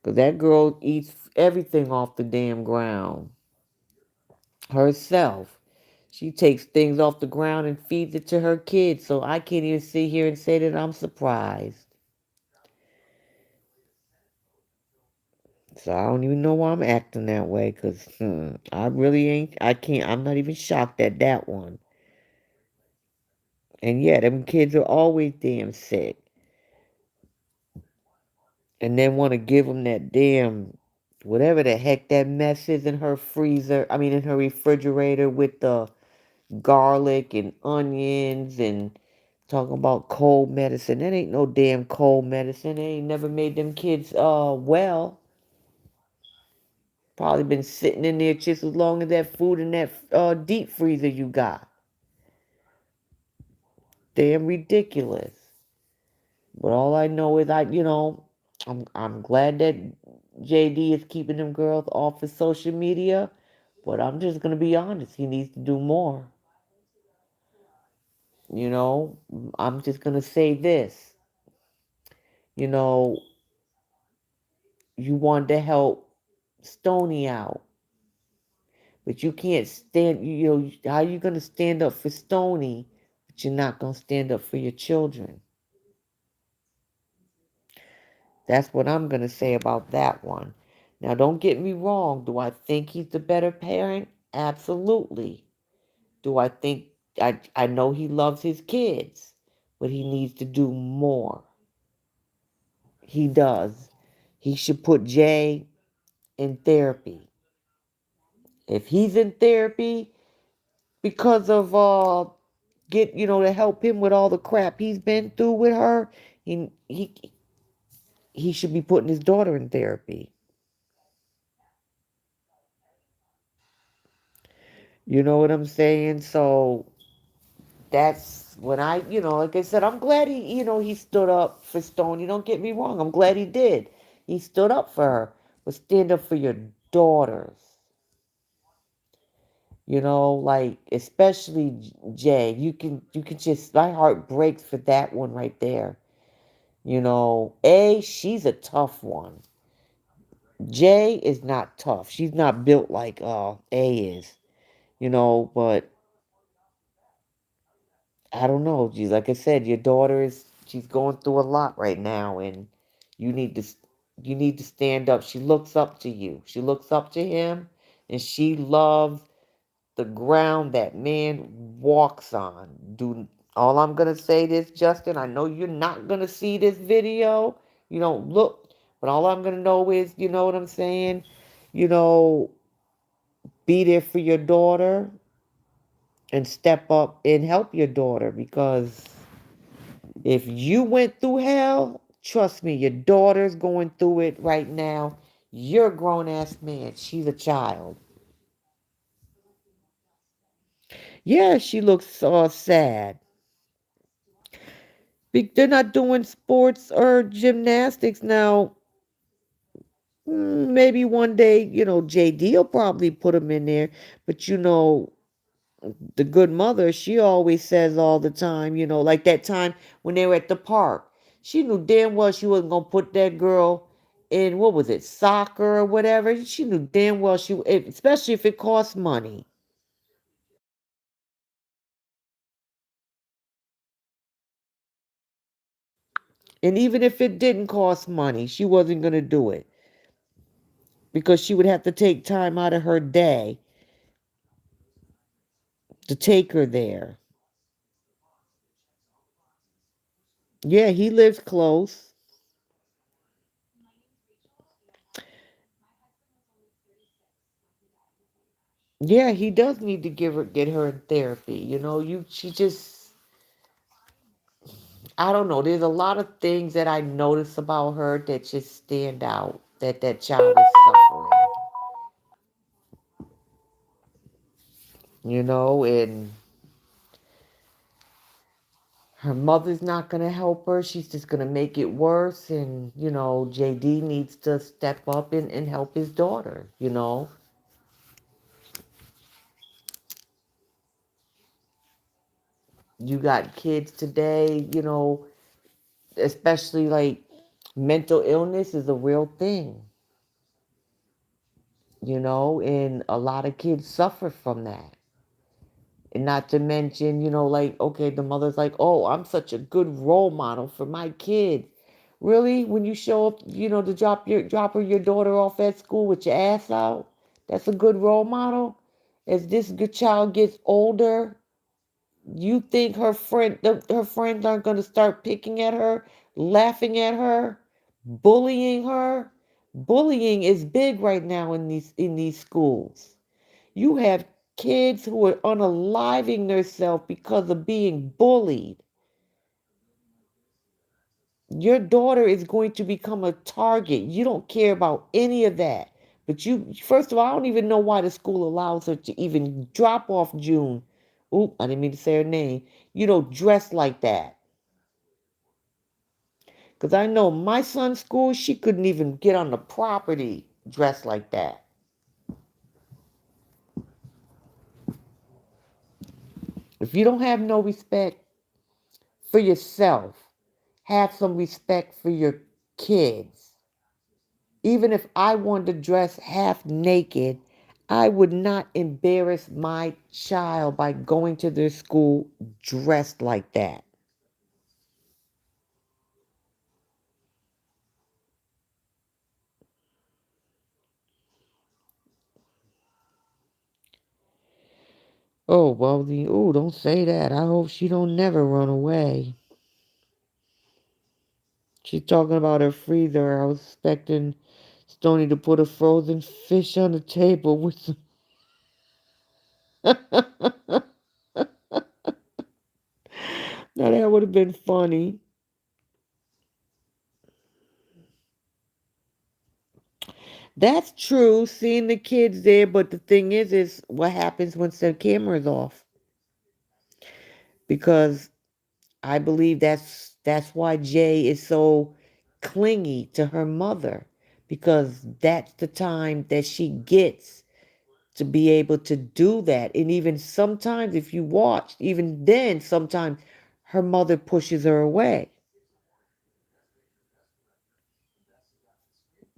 Because that girl eats everything off the damn ground herself. She takes things off the ground and feeds it to her kids. So I can't even sit here and say that I'm surprised. So I don't even know why I'm acting that way. Because I really ain't. I can't. I'm not even shocked at that one. And yeah, them kids are always damn sick. And then want to give them that damn whatever the heck that mess is in her freezer. I mean, in her refrigerator with the garlic and onions and talking about cold medicine. That ain't no damn cold medicine. They ain't never made them kids well. Probably been sitting in there just as long as that food in that deep freezer you got. Damn ridiculous. But all I know is I'm glad that JD is keeping them girls off of social media. But I'm just gonna be honest, he needs to do more. You know, I'm just gonna say this. You know, you want to help Stony out, but you can't stand. You know how you gonna stand up for Stony, but you're not gonna stand up for your children. That's what I'm gonna say about that one. Now, don't get me wrong. Do I think he's the better parent? Absolutely. Do I think I know he loves his kids, but he needs to do more. He does. He should put Jay in therapy. If he's in therapy because of to help him with all the crap he's been through with her, he should be putting his daughter in therapy. You know what I'm saying? So that's when like I said, I'm glad he stood up for Stoney. Don't get me wrong. I'm glad he did. He stood up for her, but stand up for your daughters. Like especially Jay. You can just my heart breaks for that one right there. She's a tough one. Jay is not tough. She's not built like A is. But I don't know. Like I said, your daughter she's going through a lot right now, and you need to you need to stand up. She looks up to you. She looks up to him, and she loves the ground that man walks on. Do all I'm gonna say this, Justin. I know you're not gonna see this video. You don't look, but all I'm gonna know is, you know what I'm saying. You know, be there for your daughter. and step up and help your daughter, because if you went through hell, trust me, your daughter's going through it right now. You're a grown ass man. She's a child. Yeah, she looks sad. They're not doing sports or gymnastics now. Maybe one day, JD will probably put them in there. But the good mother, she always says all the time, like that time when they were at the park. She knew damn well she wasn't going to put that girl in, what was it, soccer or whatever. She knew damn well especially if it costs money. And even if it didn't cost money, she wasn't going to do it because she would have to take time out of her day to take her there. Yeah, he lives close. Yeah, he does need to get her in therapy. She just, I don't know. There's a lot of things that I notice about her that just stand out. That child is suffering. And her mother's not gonna help her. She's just gonna make it worse. And JD needs to step up and help his daughter. You got kids today. Especially like mental illness is a real thing. And a lot of kids suffer from that. And not to mention, like, okay, the mother's like, oh, I'm such a good role model for my kids. Really? When you show up, to drop your daughter off at school with your ass out, that's a good role model? As this good child gets older, you think her friends aren't going to start picking at her, laughing at her, bullying her? Bullying is big right now in these schools. You have kids who are unaliving themselves because of being bullied. Your daughter is going to become a target. You don't care about any of that. But first of all, I don't even know why the school allows her to even drop off June. Oop, I didn't mean to say her name. Dressed like that. Because I know my son's school, she couldn't even get on the property dressed like that. If you don't have no respect for yourself, have some respect for your kids. Even if I wanted to dress half naked, I would not embarrass my child by going to their school dressed like that. Oh, well, don't say that. I hope she don't never run away. She's talking about her freezer. I was expecting Stony to put a frozen fish on the table with some. Now that would have been funny. That's true, seeing the kids there, but the thing is what happens once the camera's off? Because I believe that's why Jay is so clingy to her mother, because that's the time that she gets to be able to do that. And even sometimes, if you watch, even then, sometimes her mother pushes her away.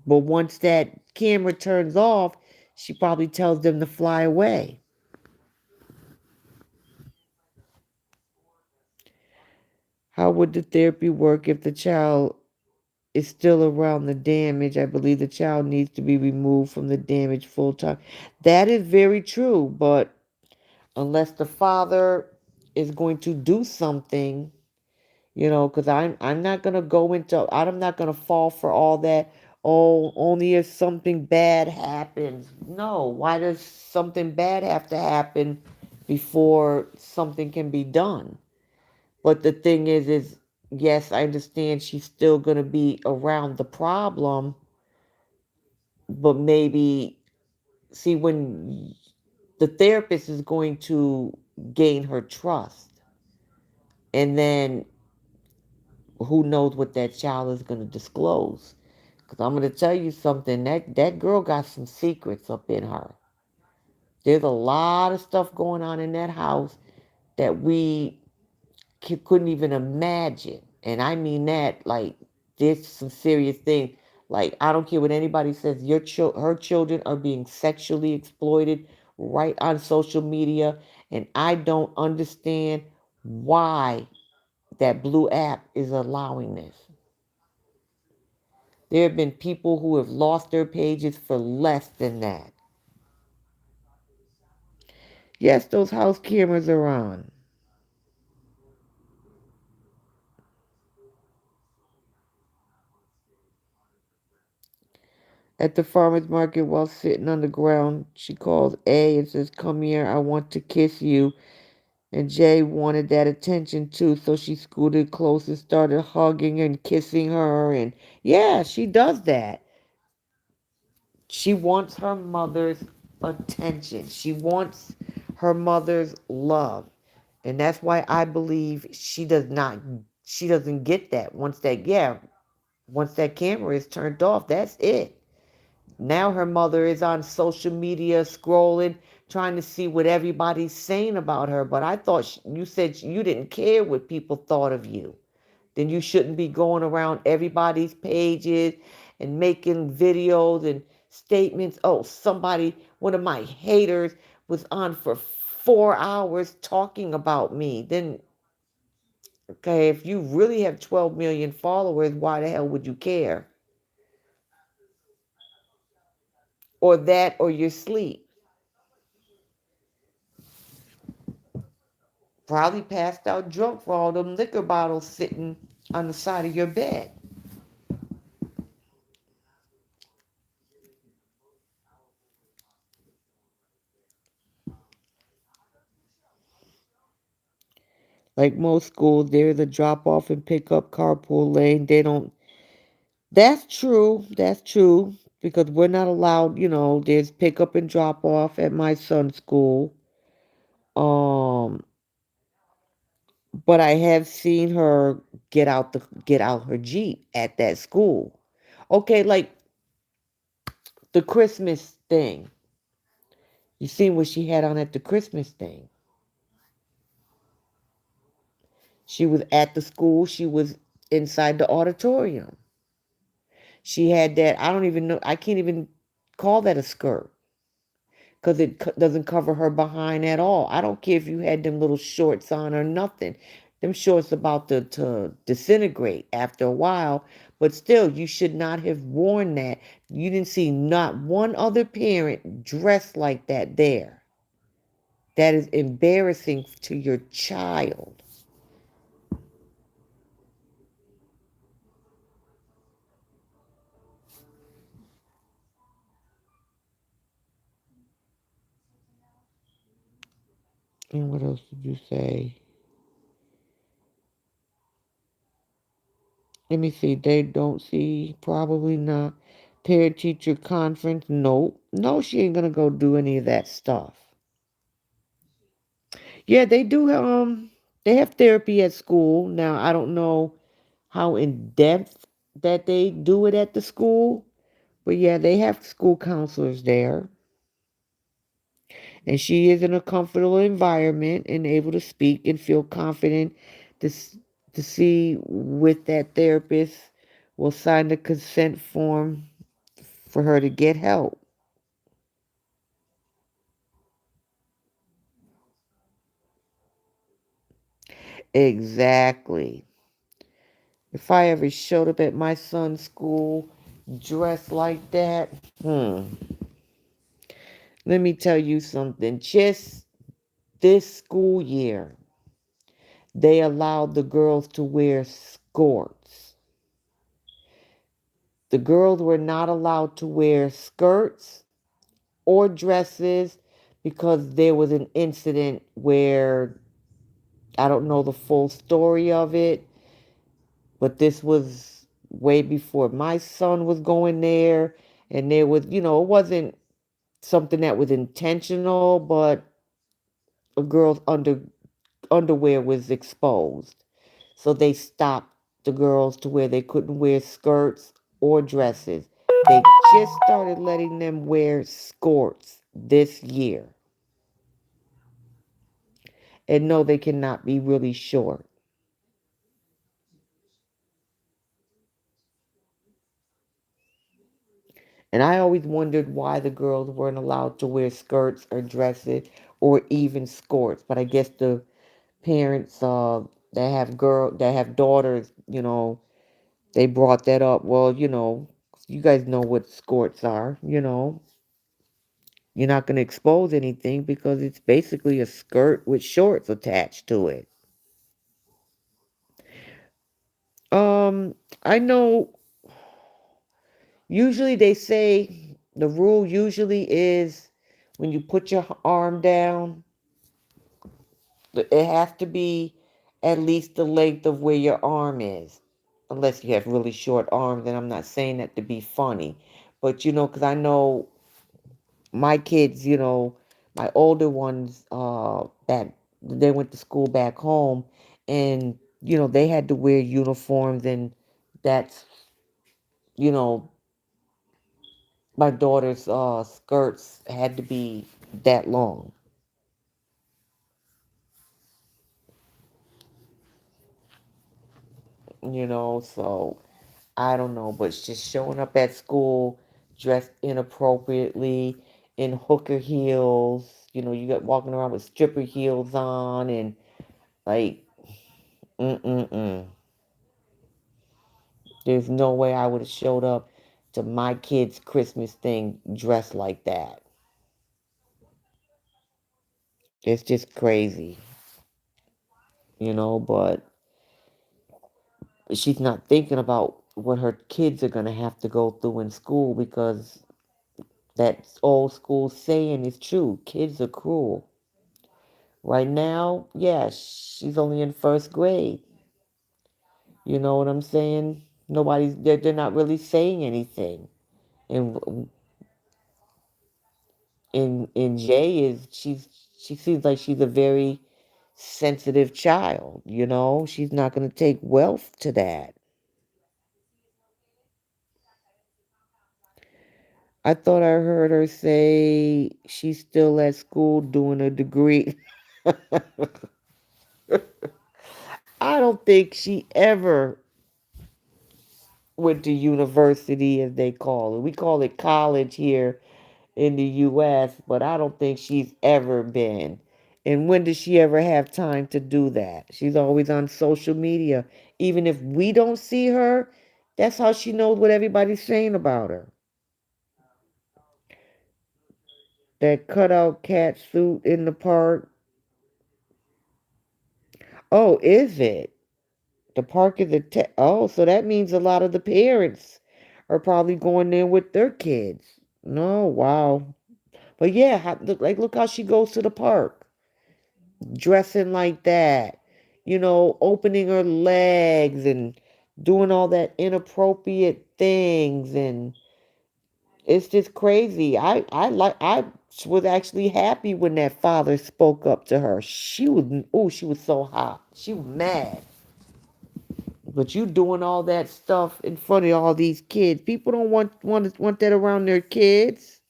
But once that camera turns off, she probably tells them to fly away. How would the therapy work if the child is still around the damage? I believe the child needs to be removed from the damage full time. That is very true, but unless the father is going to do something, because I'm not gonna go into, I'm not gonna fall for all that. Oh, only if something bad happens. No, why does something bad have to happen before something can be done. But the thing is yes, I understand she's still going to be around the problem, but maybe see when the therapist is going to gain her trust, and then who knows what that child is going to disclose. Because I'm going to tell you something, that girl got some secrets up in her. There's a lot of stuff going on in that house that we couldn't even imagine. And I mean that, like, there's some serious thing. Like, I don't care what anybody says, her children are being sexually exploited right on social media. And I don't understand why that blue app is allowing this. There have been people who have lost their pages for less than that. Yes, those house cameras are on. At the farmer's market while sitting on the ground, she calls A and says, "Come here, I want to kiss you." And Jay wanted that attention too, so she scooted close and started hugging and kissing her. And yeah, she does that. She wants her mother's attention. She wants her mother's love. And that's why I believe she doesn't get that. Once that camera is turned off, that's it. Now her mother is on social media scrolling, trying to see what everybody's saying about her. But I thought you said you didn't care what people thought of you. Then you shouldn't be going around everybody's pages and making videos and statements. Oh, one of my haters was on for 4 hours talking about me. Then, okay, if you really have 12 million followers, why the hell would you care? Or that, or your sleep. Probably passed out drunk for all them liquor bottles sitting on the side of your bed. Like most schools, there's a drop off and pick up carpool lane. They don't. That's true. That's true. Because we're not allowed, there's pick up and drop off at my son's school. Um, but I have seen her get out her Jeep at that school. Okay, like the Christmas thing. You seen what she had on at the Christmas thing. She was at the school, she was inside the auditorium. She had that, I don't even know, I can't even call that a skirt because it doesn't cover her behind at all. I don't care if you had them little shorts on or nothing. Them shorts about to disintegrate after a while, but still, you should not have worn that. You didn't see not one other parent dressed like that there. That is embarrassing to your child. And what else did you say? Let me see. They don't see. Probably not. Parent teacher conference. Nope. No, she ain't gonna go do any of that stuff. Yeah, they do. They have therapy at school. Now I don't know how in depth that they do it at the school, but yeah, they have school counselors there, and she is in a comfortable environment and able to speak and feel confident to to see with that therapist will sign the consent form for her to get help. Exactly. If I ever showed up at my son's school dressed like that, let me tell you something. Just this school year, they allowed the girls to wear skirts. The girls were not allowed to wear skirts or dresses because there was an incident where I don't know the full story of it, but this was way before my son was going there. And there was, it wasn't something that was intentional, but a girl's underwear was exposed. So they stopped the girls to where they couldn't wear skirts or dresses. They just started letting them wear skirts this year. And no, they cannot be really short. And I always wondered why the girls weren't allowed to wear skirts or dresses or even skirts. But I guess the parents that have daughters, they brought that up. Well, you guys know what skirts are. You're not going to expose anything because it's basically a skirt with shorts attached to it. Um, I know usually they say the rule usually is when you put your arm down, it has to be at least the length of where your arm is. Unless you have really short arms, and I'm not saying that to be funny. But because I know my kids, my older ones, that they went to school back home, and they had to wear uniforms, and that's you know my daughter's skirts had to be that long. So I don't know, but just showing up at school dressed inappropriately in hooker heels, you got walking around with stripper heels on, and like, mm-mm-mm. There's no way I would have showed up to my kid's Christmas thing dressed like that. It's just crazy, but she's not thinking about what her kids are going to have to go through in school because that old school saying is true. Kids are cruel. Right now, yeah, she's only in first grade. You know what I'm saying? They're not really saying anything. And in Jay she seems like she's a very sensitive child. She's not going to take wealth to that. I thought I heard her say she's still at school doing a degree. I don't think she ever went to university, as they call it. We call it college here in the US, but I don't think she's ever been. And when does she ever have time to do that? She's always on social media. Even if we don't see her, that's how she knows what everybody's saying about her. That cutout cat suit in the park. Oh, is it? The park is oh, so that means a lot of the parents are probably going there with their kids. No, wow. But yeah, look how she goes to the park, dressing like that, opening her legs and doing all that inappropriate things, and it's just crazy. I was actually happy when that father spoke up to her. She was so hot. She was mad. But you doing all that stuff in front of all these kids. People don't want that around their kids.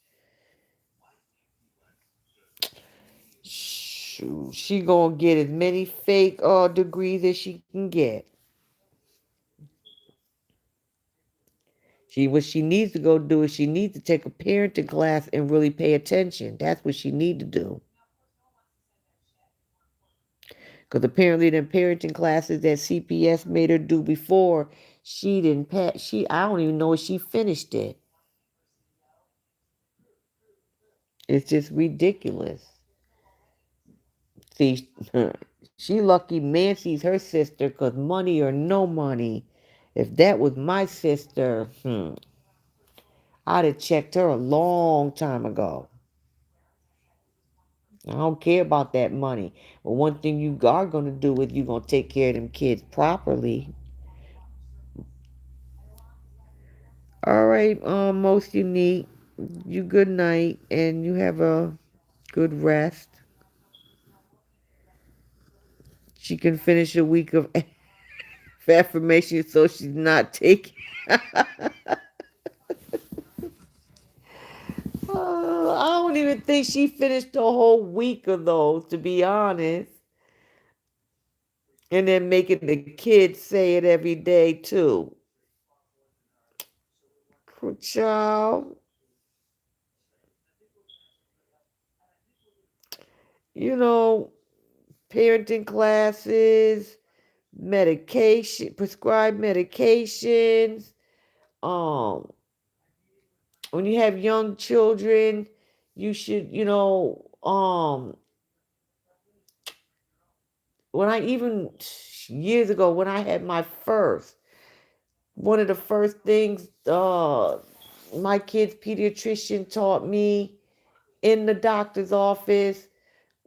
Shoot, she gonna get as many fake degrees as she can get. What she needs to go do is she needs to take a parenting class and really pay attention. That's what she need to do. Because apparently the parenting classes that CPS made her do before, she didn't pass. I don't even know if she finished it. It's just ridiculous. See, she lucky Nancy's her sister, because money or no money, if that was my sister, I'd have checked her a long time ago. I don't care about that money. But one thing you are going to do is you're going to take care of them kids properly. All right, most unique. You good night and you have a good rest. She can finish a week of affirmation so she's not taking. I don't even think she finished the whole week of those, to be honest. And then making the kids say it every day too. Child, you know, parenting classes, medication, prescribed medications. Um, when you have young children, you should, when I even years ago when I had my first, one of the first things my kid's pediatrician taught me in the doctor's office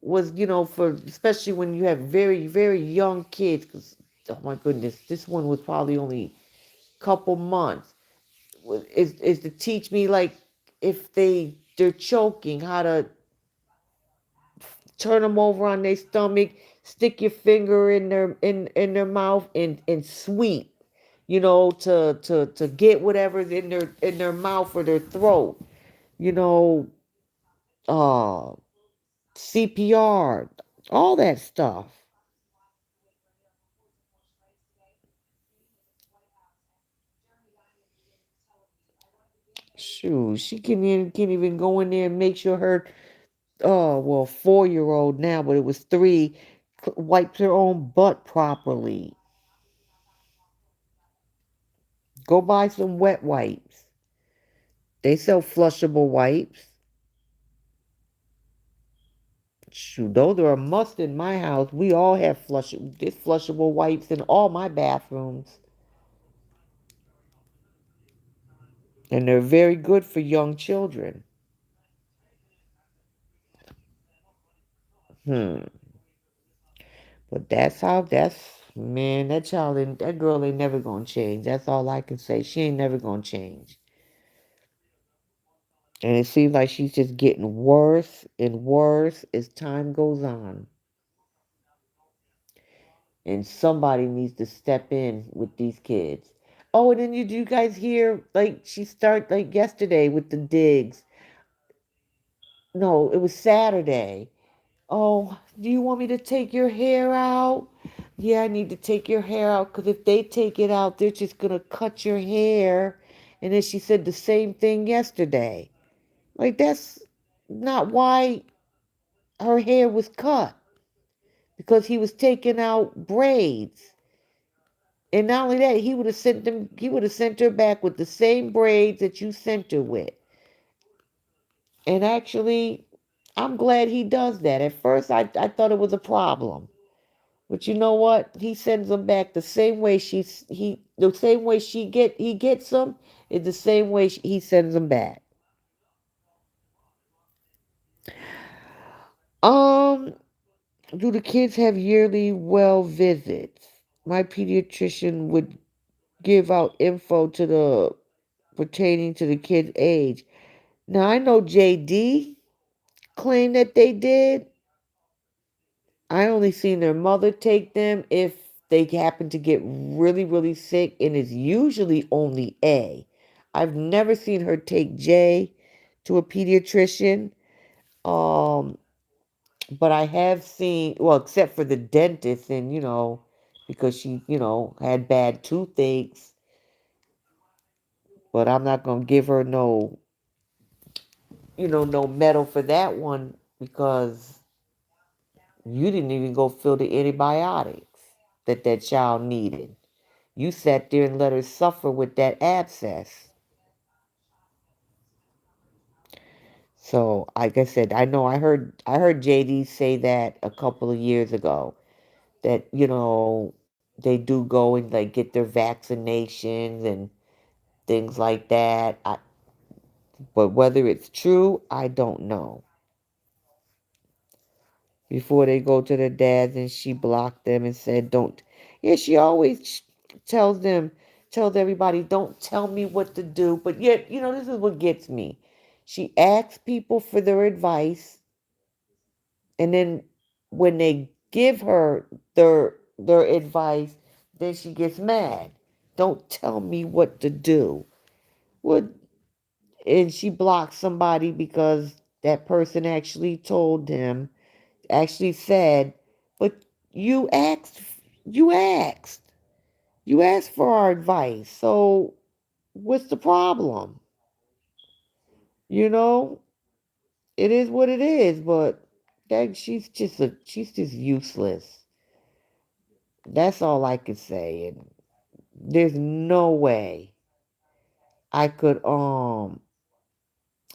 was, for especially when you have very, very young kids, because, oh my goodness, this one was probably only a couple months, is to teach me, like, if they're choking, how to turn them over on their stomach, stick your finger in their mouth and sweep, to get whatever's in their mouth or their throat, you know, uh, CPR, all that stuff. Shoot, she can't even go in there and make sure her, oh well, 4-year old now, but it was 3, wipes her own butt properly. Go buy some wet wipes. They sell flushable wipes. Shoot, those are a must in my house. We all have there's flushable wipes in all my bathrooms. And they're very good for young children. Hmm. But man, that girl ain't never gonna change. That's all I can say. She ain't never gonna change. And it seems like she's just getting worse and worse as time goes on. And somebody needs to step in with these kids. Oh, and then you guys hear, like, she start like yesterday with the digs. No, it was Saturday. Oh, do you want me to take your hair out? Yeah, I need to take your hair out because if they take it out, they're just going to cut your hair. And then she said the same thing yesterday. Like, that's not why her hair was cut, because he was taking out braids. And not only that, he would have sent her back with the same braids that you sent her with. And actually, I'm glad he does that. At first I thought it was a problem. But you know what? He sends them back the same way the same way he gets them is the same way he sends them back. Um, do the kids have yearly well visits? My pediatrician would give out info to the pertaining to the kid's age. Now I know JD claimed that they did. I only seen their mother take them if they happen to get really, really sick, and it's usually only A. I've never seen her take J to a pediatrician. Um, but I have seen, well, except for the dentist, and because she, had bad toothaches. But I'm not gonna give her no medal for that one because you didn't even go fill the antibiotics that child needed. You sat there and let her suffer with that abscess. So, like I said, I know I heard JD say that a couple of years ago that they do go and like get their vaccinations and things like that. But whether it's true, I don't know. before they go to their dads, and she blocked them and said, "Don't." Yeah, she always tells them, tells everybody, "Don't tell me what to do." But yet, this is what gets me. She asks people for their advice, and then when they give her their advice, then she gets mad. Don't tell me what to do. What? And she blocked somebody because that person actually told him, actually said, but you asked, you asked, you asked for our advice. So what's the problem? You know, it is what it is, but that she's just useless. That's all I could say. And there's no way I could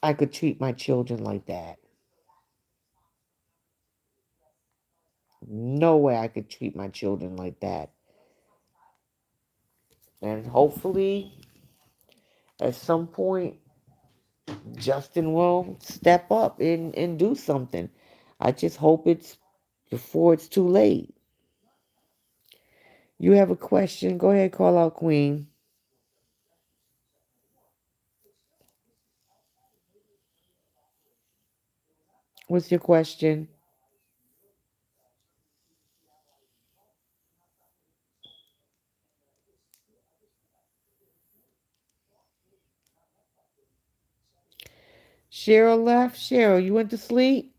I could treat my children like that. No way I could treat my children like that. And hopefully at some point Justin will step up and do something. I just hope it's before it's too late. You have a question? Go ahead, call out Queen. What's your question? Cheryl left. Cheryl, you went to sleep?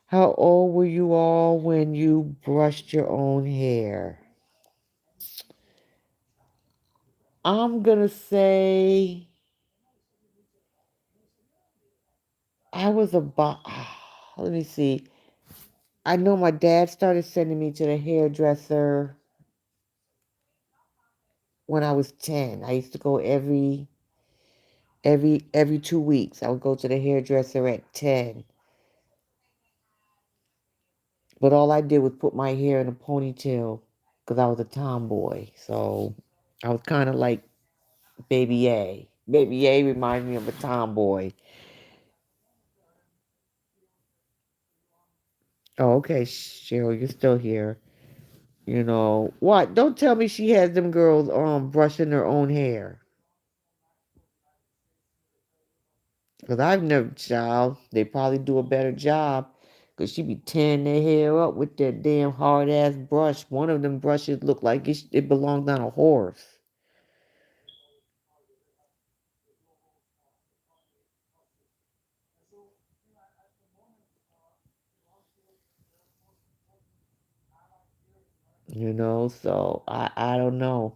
How old were you all when you brushed your own hair? I'm gonna say I was about, let me see. I know my dad started sending me to the hairdresser when I was 10. I used to go every 2 weeks. I would go to the hairdresser at 10. But all I did was put my hair in a ponytail because I was a tomboy. So I was kind of like Baby A. Baby A reminds me of a tomboy. Oh, okay, Cheryl, you're still here. What? Don't tell me she has them girls brushing their own hair. Because I've never, child, they probably do a better job. Because she be tearing their hair up with that damn hard ass brush. One of them brushes look like it belonged on a horse. So I don't know.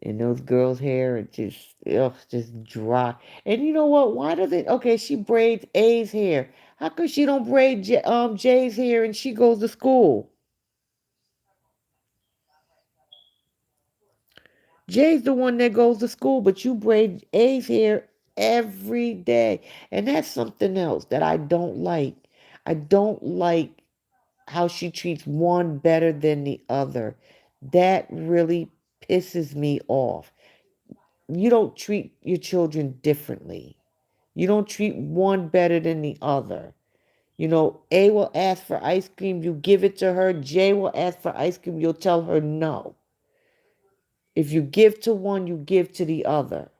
And those girls' hair are just dry. And you know what? Why does it? Okay, she braids A's hair. How come she don't braid Jay's hair and she goes to school? Jay's the one that goes to school, but you braid A's hair every day. And that's something else that I don't like. I don't like how she treats one better than the other. That really pisses me off. You don't treat your children differently. You don't treat one better than the other. A will ask for ice cream, you give it to her. J will ask for ice cream, you'll tell her no. If you give to one, you give to the other.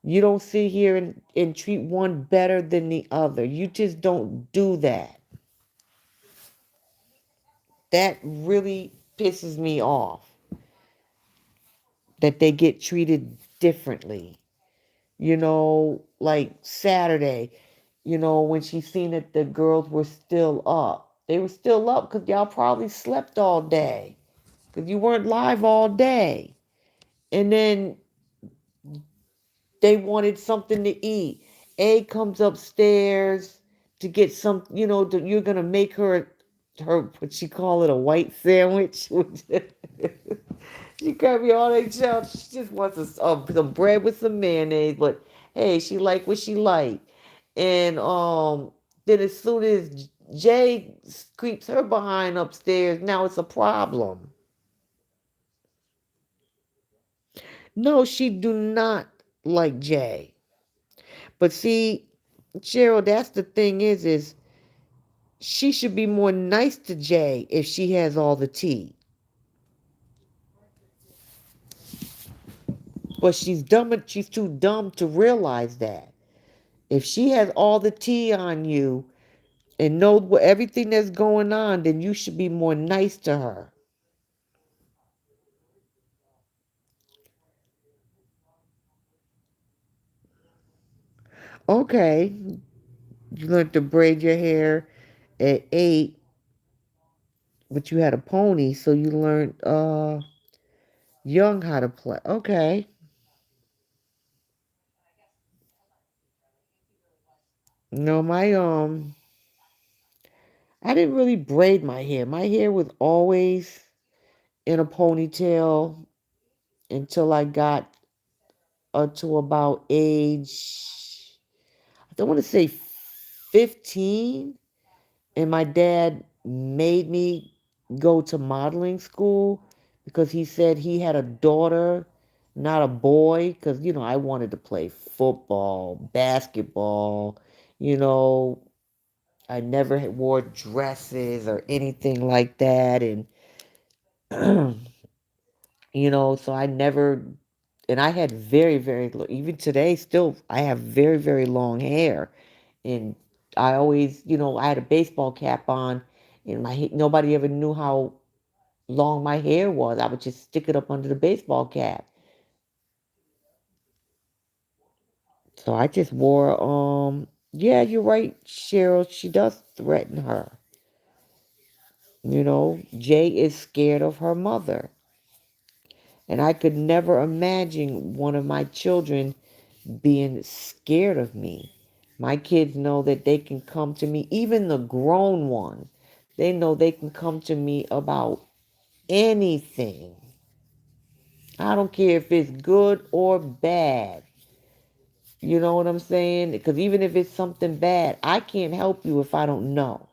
You don't sit here and treat one better than the other. You just don't do that. That really pisses me off that they get treated differently. Like Saturday, when she seen that the girls were still up. They were still up because y'all probably slept all day because you weren't live all day. And then they wanted something to eat. A comes upstairs to get some, you're going to make what she call it, a white sandwich. She got me all that junk. She just wants some bread with some mayonnaise, but hey, she like what she like. And then as soon as Jay creeps her behind upstairs, now it's a problem. No, she do not like Jay. But see, Cheryl, that's the thing is she should be more nice to Jay if she has all the tea. But she's too dumb to realize that. If she has all the tea on you and knows what everything that's going on, then you should be more nice to her. Okay, you learned to braid your hair at 8, but you had a pony, so you learned young how to play. Okay. No, I didn't really braid my hair. My hair was always in a ponytail until I got to about age, I don't want to say 15. And my dad made me go to modeling school because he said he had a daughter, not a boy. Because, I wanted to play football, basketball. You know, I never wore dresses or anything like that. And, so I never, and I had very, very, even today, still, I have very, very long hair. And I always, I had a baseball cap on, and nobody ever knew how long my hair was. I would just stick it up under the baseball cap. So I just wore, yeah, you're right, Cheryl. She does threaten her. Jay is scared of her mother. And I could never imagine one of my children being scared of me. My kids know that they can come to me, even the grown ones. They know they can come to me about anything. I don't care if it's good or bad. You know what I'm saying? Because even if it's something bad, I can't help you if I don't know.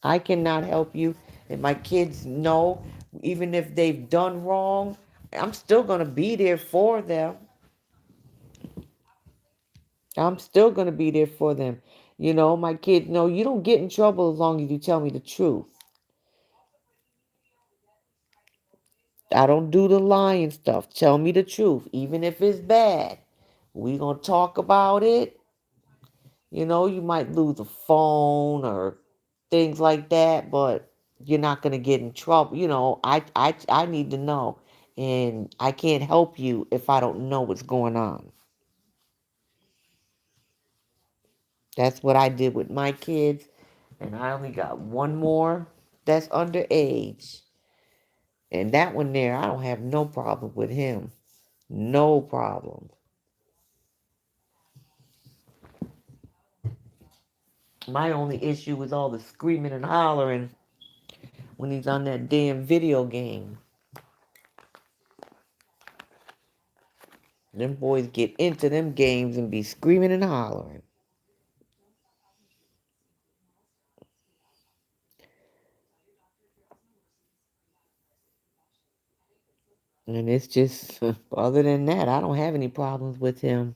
I cannot help you. And my kids know, even if they've done wrong, I'm still going to be there for them. I'm still going to be there for them. My kids know you don't get in trouble as long as you tell me the truth. I don't do the lying stuff. Tell me the truth, even if it's bad. We going to talk about it. You might lose a phone or things like that, but you're not going to get in trouble. I need to know. And I can't help you if I don't know what's going on. That's what I did with my kids. And I only got one more that's underage. And that one there, I don't have no problem with him. No problem. My only issue is all the screaming and hollering when he's on that damn video game. Them boys get into them games and be screaming and hollering. And it's just, other than that, I don't have any problems with him.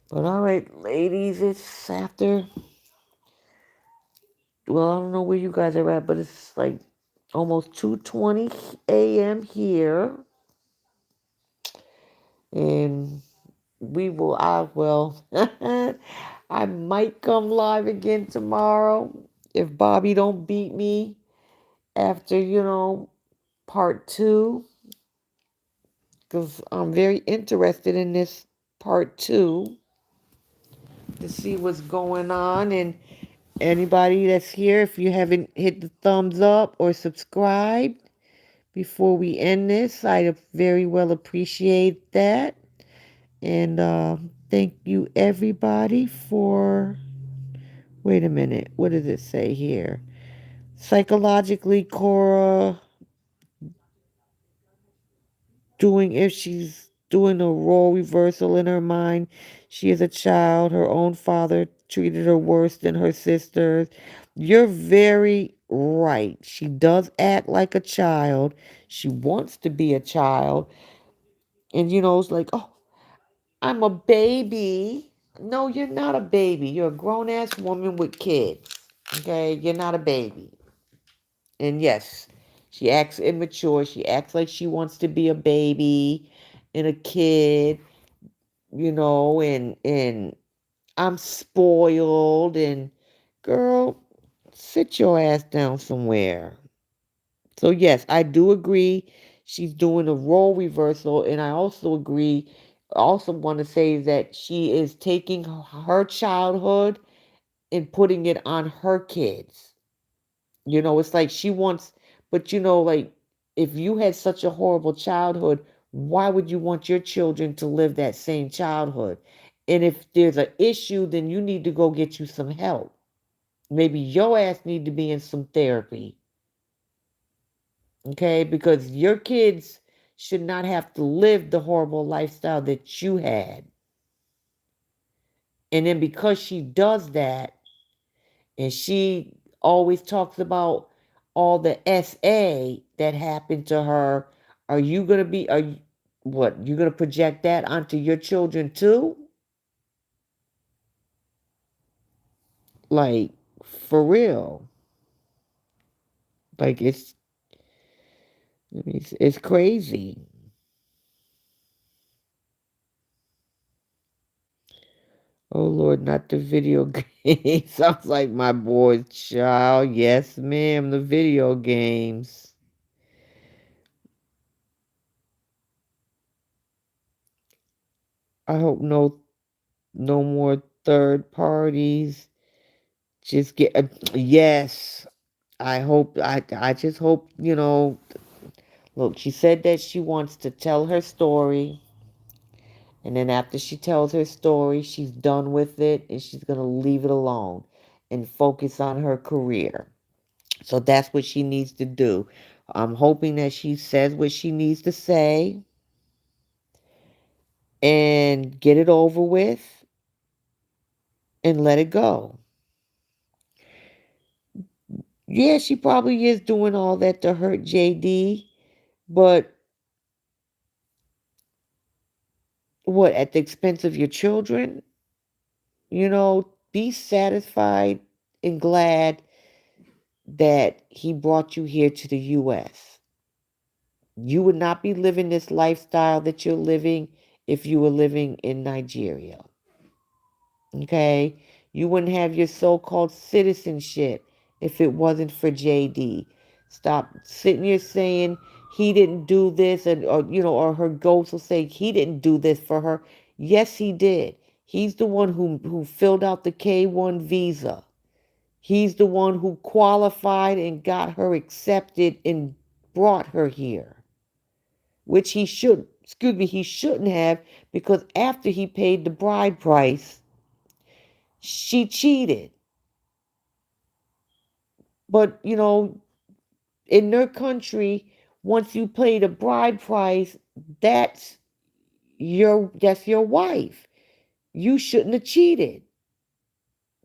But all right, ladies, it's after, well, I don't know where you guys are at, but it's like almost 2:20 a.m. here. And well, I might come live again tomorrow if Bobby don't beat me after, part 2. Because I'm very interested in this part 2 to see what's going on. And anybody that's here, if you haven't hit the thumbs up or subscribed before we end this, I'd very well appreciate that. And thank you, everybody, for. Wait a minute. What does it say here? Psychologically, Cora doing, if she's doing a role reversal in her mind, she is a child. Her own father treated her worse than her sisters. You're very right. She does act like a child. She wants to be a child. And, it's like, oh. I'm a baby. No, you're not a baby. You're a grown ass woman with kids. Okay? You're not a baby. And yes, she acts immature. She acts like she wants to be a baby and a kid, and I'm spoiled and girl, sit your ass down somewhere. So yes, I do agree she's doing a role reversal, and I also agree also want to say that she is taking her childhood and putting it on her kids. It's like she wants, but like if you had such a horrible childhood, why would you want your children to live that same childhood? And if there's an issue, then you need to go get you some help. Maybe your ass need to be in some therapy. Okay? Because your kids should not have to live the horrible lifestyle that you had. And then because she does that, and she always talks about all the SA that happened to her. Are you, what, you gonna project that onto your children too? Like, for real. Like, it's crazy. Oh Lord, not the video game. Sounds like my boy's child. Yes, ma'am, the video games. I hope no more third parties. Just get yes. I just hope, look, she said that she wants to tell her story, and then after she tells her story, she's done with it and she's going to leave it alone and focus on her career. So that's what she needs to do. I'm hoping that she says what she needs to say and get it over with and let it go. Yeah, she probably is doing all that to hurt JD, but what, at the expense of your children? Be satisfied and glad that he brought you here to the US. You would not be living this lifestyle that you're living if you were living in Nigeria. Okay? You wouldn't have your so called citizenship if it wasn't for JD. Stop sitting here saying he didn't do this, or her ghost will say he didn't do this for her. Yes, he did. He's the one who filled out the K1 visa. He's the one who qualified and got her accepted and brought her here, which he shouldn't have, because after he paid the bride price, she cheated. But, in their country, once you pay the bride price, that's your wife. You shouldn't have cheated.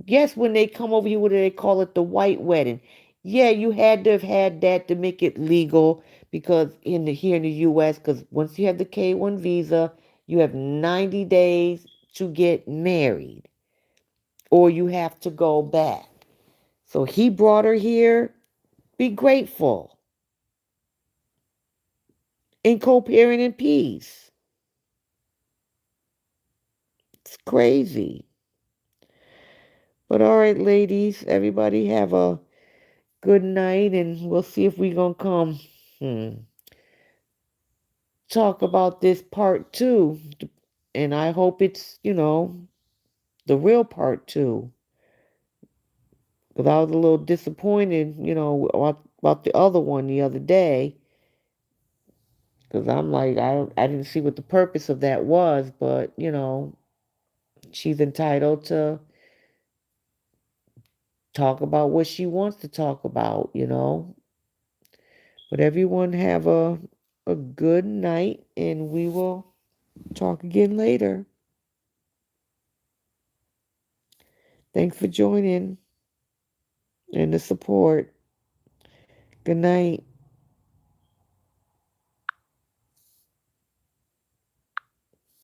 Yes, when they come over here, what do they call it? The white wedding. Yeah, you had to have had that to make it legal, because here in the US, because once you have the K1 visa, you have 90 days to get married or you have to go back. So he brought her here. Be grateful and co-parent in peace. It's crazy. But all right, ladies, everybody have a good night, and we'll see if we gonna come talk about this part two. And I hope it's, the real part two. Because I was a little disappointed, about the other one the other day. Because I'm like, I didn't see what the purpose of that was, but, she's entitled to talk about what she wants to talk about. But everyone have a good night, and we will talk again later. Thanks for joining and the support. Good night.